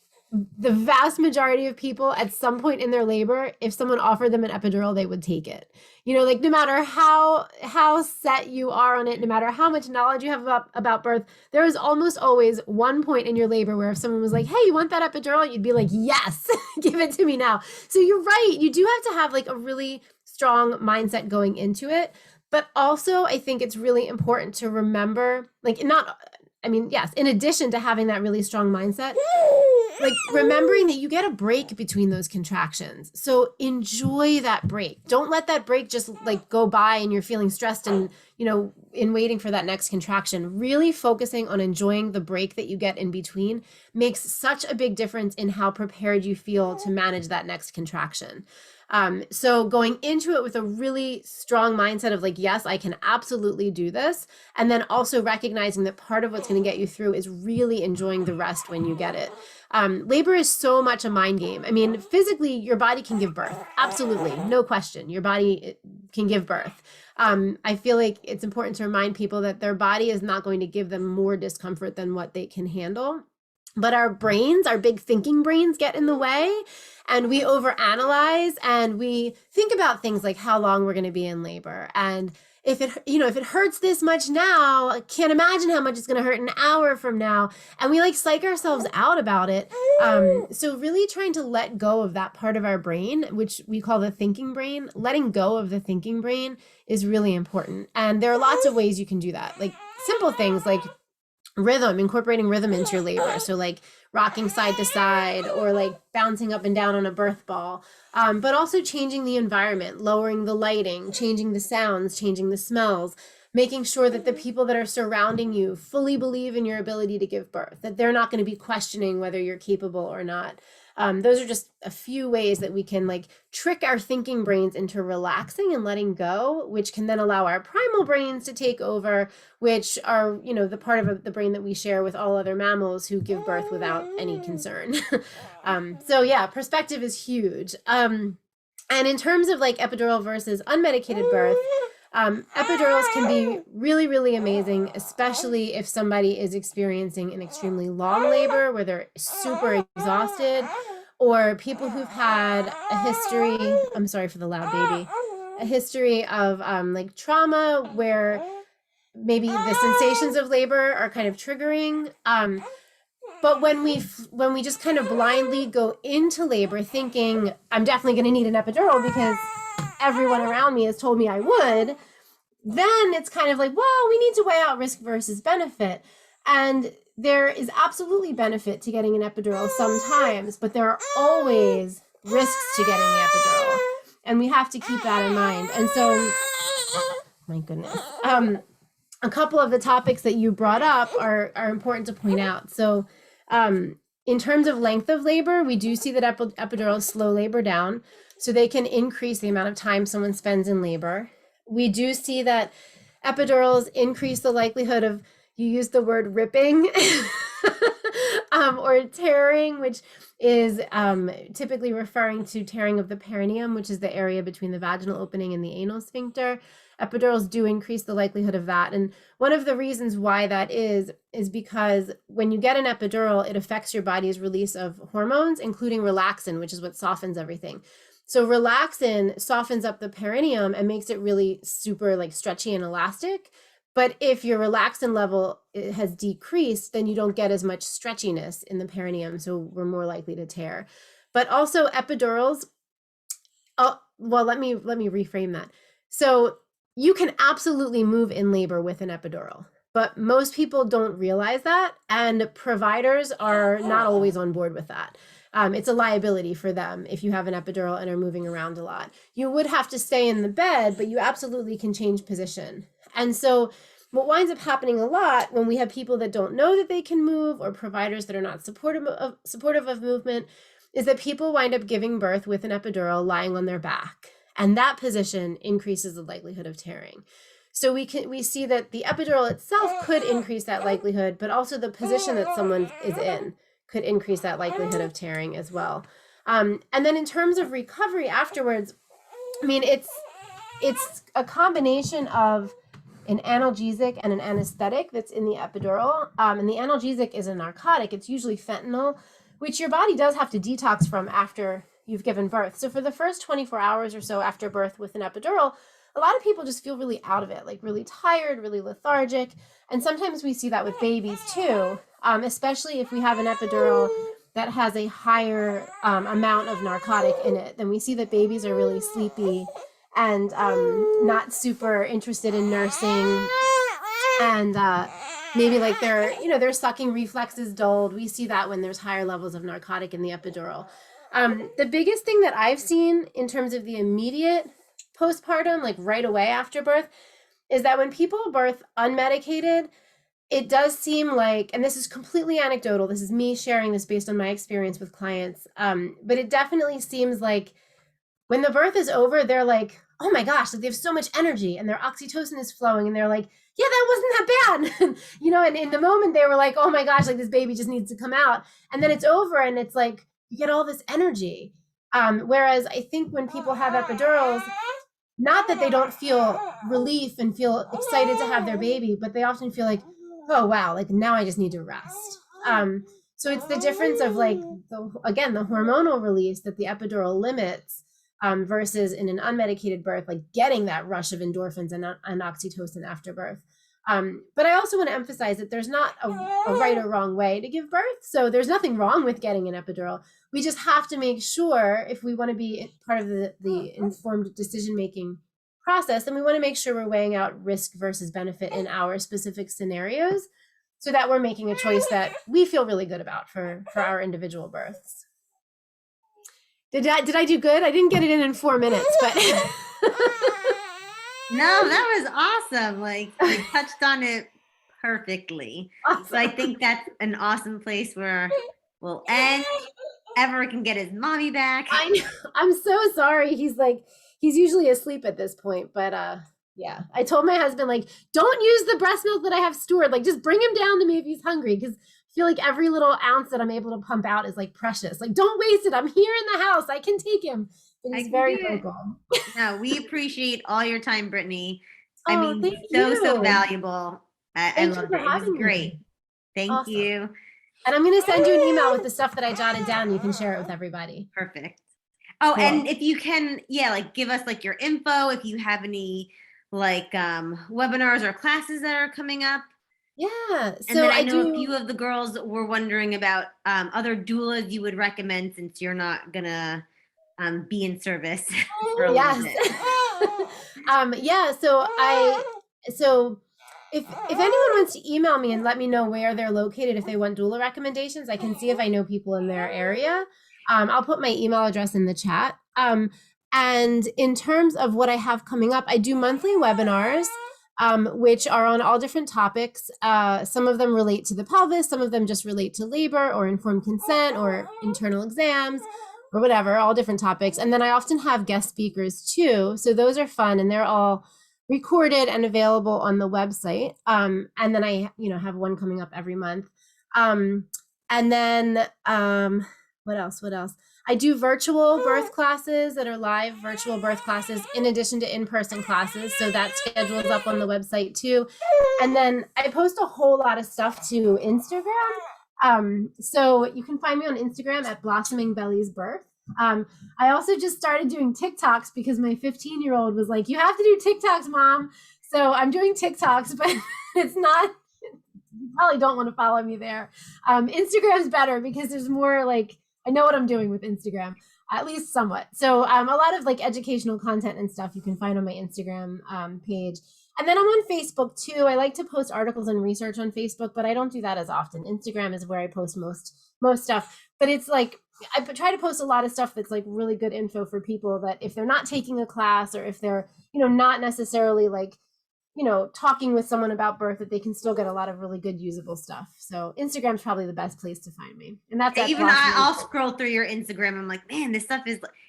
the vast majority of people at some point in their labor, if someone offered them an epidural, they would take it. You know, like no matter how set you are on it, no matter how much knowledge you have about birth, there is almost always one point in your labor where if someone was like, hey, you want that epidural? You'd be like, yes, give it to me now. So you're right. You do have to have like a really strong mindset going into it. But also, I think it's really important to remember, like, yes, in addition to having that really strong mindset, like remembering that you get a break between those contractions. So enjoy that break. Don't let that break just like go by and you're feeling stressed and, you know, in waiting for that next contraction. Really focusing on enjoying the break that you get in between makes such a big difference in how prepared you feel to manage that next contraction. So going into it with a really strong mindset of like, yes, I can absolutely do this. And then also recognizing that part of what's going to get you through is really enjoying the rest when you get it. Labor is so much a mind game. I mean, physically, your body can give birth. Absolutely. No question. Your body can give birth. I feel like it's important to remind people that their body is not going to give them more discomfort than what they can handle. But our brains, our big thinking brains, get in the way, and we overanalyze and we think about things like how long we're going to be in labor. And if it hurts this much now, I can't imagine how much it's going to hurt an hour from now. And we like psych ourselves out about it. So really trying to let go of that part of our brain, which we call the thinking brain, letting go of the thinking brain is really important. And there are lots of ways you can do that. Like simple things like rhythm, incorporating rhythm into your labor. So like rocking side to side or like bouncing up and down on a birth ball, but also changing the environment, lowering the lighting, changing the sounds, changing the smells, making sure that the people that are surrounding you fully believe in your ability to give birth, that they're not going to be questioning whether you're capable or not. Those are just a few ways that we can like trick our thinking brains into relaxing and letting go, which can then allow our primal brains to take over, which are, you know, the part of the brain that we share with all other mammals who give birth without any concern. So yeah, perspective is huge. And in terms of like epidural versus unmedicated birth, epidurals can be really, really amazing, especially if somebody is experiencing an extremely long labor where they're super exhausted, or people who've had a history, I'm sorry for the loud baby, a history of like trauma where maybe the sensations of labor are kind of triggering. But when we just kind of blindly go into labor thinking, I'm definitely going to need an epidural because everyone around me has told me I would, then it's kind of like, well, we need to weigh out risk versus benefit. And there is absolutely benefit to getting an epidural sometimes, but there are always risks to getting the epidural. And we have to keep that in mind. And so, my goodness, a couple of the topics that you brought up are important to point out. So in terms of length of labor, we do see that epidurals slow labor down, so they can increase the amount of time someone spends in labor. We do see that epidurals increase the likelihood of, you use the word ripping or tearing, which is typically referring to tearing of the perineum, which is the area between the vaginal opening and the anal sphincter. Epidurals do increase the likelihood of that. And one of the reasons why that is because when you get an epidural, it affects your body's release of hormones, including relaxin, which is what softens everything. So relaxin softens up the perineum and makes it really super like stretchy and elastic. But if your relaxin level has decreased, then you don't get as much stretchiness in the perineum. So we're more likely to tear. But also epidurals, well, let me reframe that. So you can absolutely move in labor with an epidural, but most people don't realize that. And providers are not always on board with that. It's a liability for them if you have an epidural and are moving around a lot. You would have to stay in the bed, but you absolutely can change position. And so what winds up happening a lot when we have people that don't know that they can move, or providers that are not supportive of movement, is that people wind up giving birth with an epidural lying on their back. And that position increases the likelihood of tearing. So we see that the epidural itself could increase that likelihood, but also the position that someone is in could increase that likelihood of tearing as well. And then in terms of recovery afterwards, I mean, it's a combination of an analgesic and an anesthetic that's in the epidural. And the analgesic is a narcotic. It's usually fentanyl, which your body does have to detox from after you've given birth. So for the first 24 hours or so after birth with an epidural, a lot of people just feel really out of it, like really tired, really lethargic. And sometimes we see that with babies too, especially if we have an epidural that has a higher amount of narcotic in it. Then we see that babies are really sleepy and not super interested in nursing, and maybe like their sucking reflexes dulled. We see that when there's higher levels of narcotic in the epidural. The biggest thing that I've seen in terms of the immediate postpartum, like right away after birth, is that when people birth unmedicated, it does seem like, and this is completely anecdotal, this is me sharing this based on my experience with clients, but it definitely seems like when the birth is over, they're like, oh my gosh, like they have so much energy and their oxytocin is flowing, and they're like, yeah, that wasn't that bad. And in the moment they were like, oh my gosh, like this baby just needs to come out. And then it's over and it's like, you get all this energy. Whereas I think when people have epidurals, not that they don't feel relief and feel excited to have their baby, but they often feel like, oh wow, like now I just need to rest. So it's the difference of like, the hormonal release that the epidural limits, versus in an unmedicated birth, like getting that rush of endorphins and oxytocin after birth. But I also want to emphasize that there's not a right or wrong way to give birth. So there's nothing wrong with getting an epidural. We just have to make sure, if we want to be part of the informed decision-making process, then we want to make sure we're weighing out risk versus benefit in our specific scenarios, so that we're making a choice that we feel really good about for our individual births. Did I do good? I didn't get it in 4 minutes, but No, that was awesome. Like you touched on it perfectly. Awesome. So I think that's an awesome place where we'll end. Ever can get his mommy back. I know. I'm so sorry. He's usually asleep at this point, but yeah. I told my husband, like, don't use the breast milk that I have stored. Like, just bring him down to me if he's hungry, because I feel like every little ounce that I'm able to pump out is like precious. Like, don't waste it. I'm here in the house. I can take him. And he's very vocal. No, we appreciate all your time, Brittany. Oh, I mean, thank so you. valuable. I Thank you love for it. It was having me. great. Thank Awesome. you. And I'm going to send you an email with the stuff that I jotted down. You can share it with everybody. Perfect. Oh, Cool. and if you can, like give us like your info, if you have any like webinars or classes that are coming up. Yeah. And So then I I know do. a few of the girls were wondering about other doulas you would recommend, since you're not gonna be in service for a little bit. Yeah. So if anyone wants to email me and let me know where they're located, if they want doula recommendations, I can see if I know people in their area. I'll put my email address in the chat. And in terms of what I have coming up, I do monthly webinars, which are on all different topics. Some of them relate to the pelvis, some of them just relate to labor or informed consent or internal exams or whatever, all different topics. And then I often have guest speakers too. So those are fun, and they're all recorded and available on the website. And then I, have one coming up every month. And then what else? I do virtual birth classes that are live virtual birth classes in addition to in-person classes. So that schedule's up on the website too. And then I post a whole lot of stuff to Instagram. So you can find me on Instagram at Blossoming Bellies Birth. I also just started doing TikToks because my 15-year-old was like, you have to do TikToks, Mom. So I'm doing TikToks, but it's not, you probably don't want to follow me there. Instagram's better because there's more like, I know what I'm doing with Instagram, at least somewhat. So a lot of like educational content and stuff you can find on my Instagram page. And then I'm on Facebook too. I like to post articles and research on Facebook, but I don't do that as often. Instagram is where I post most stuff. But it's like, I try to post a lot of stuff that's like really good info for people that if they're not taking a class or if they're, not necessarily like, talking with someone about birth, that they can still get a lot of really good usable stuff. So Instagram's probably the best place to find me. And that's Even I'll scroll through your Instagram. I'm like, man, this stuff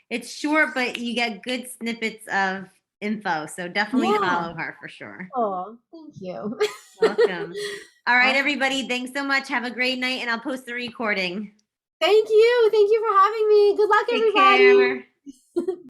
it's short, but you get good snippets of info. So definitely Yeah. follow her for sure. Oh, thank you. Welcome. All right, Awesome. everybody. Thanks so much. Have a great night, and I'll post the recording. Thank you. Thank you for having me. Good luck, Take everybody. care.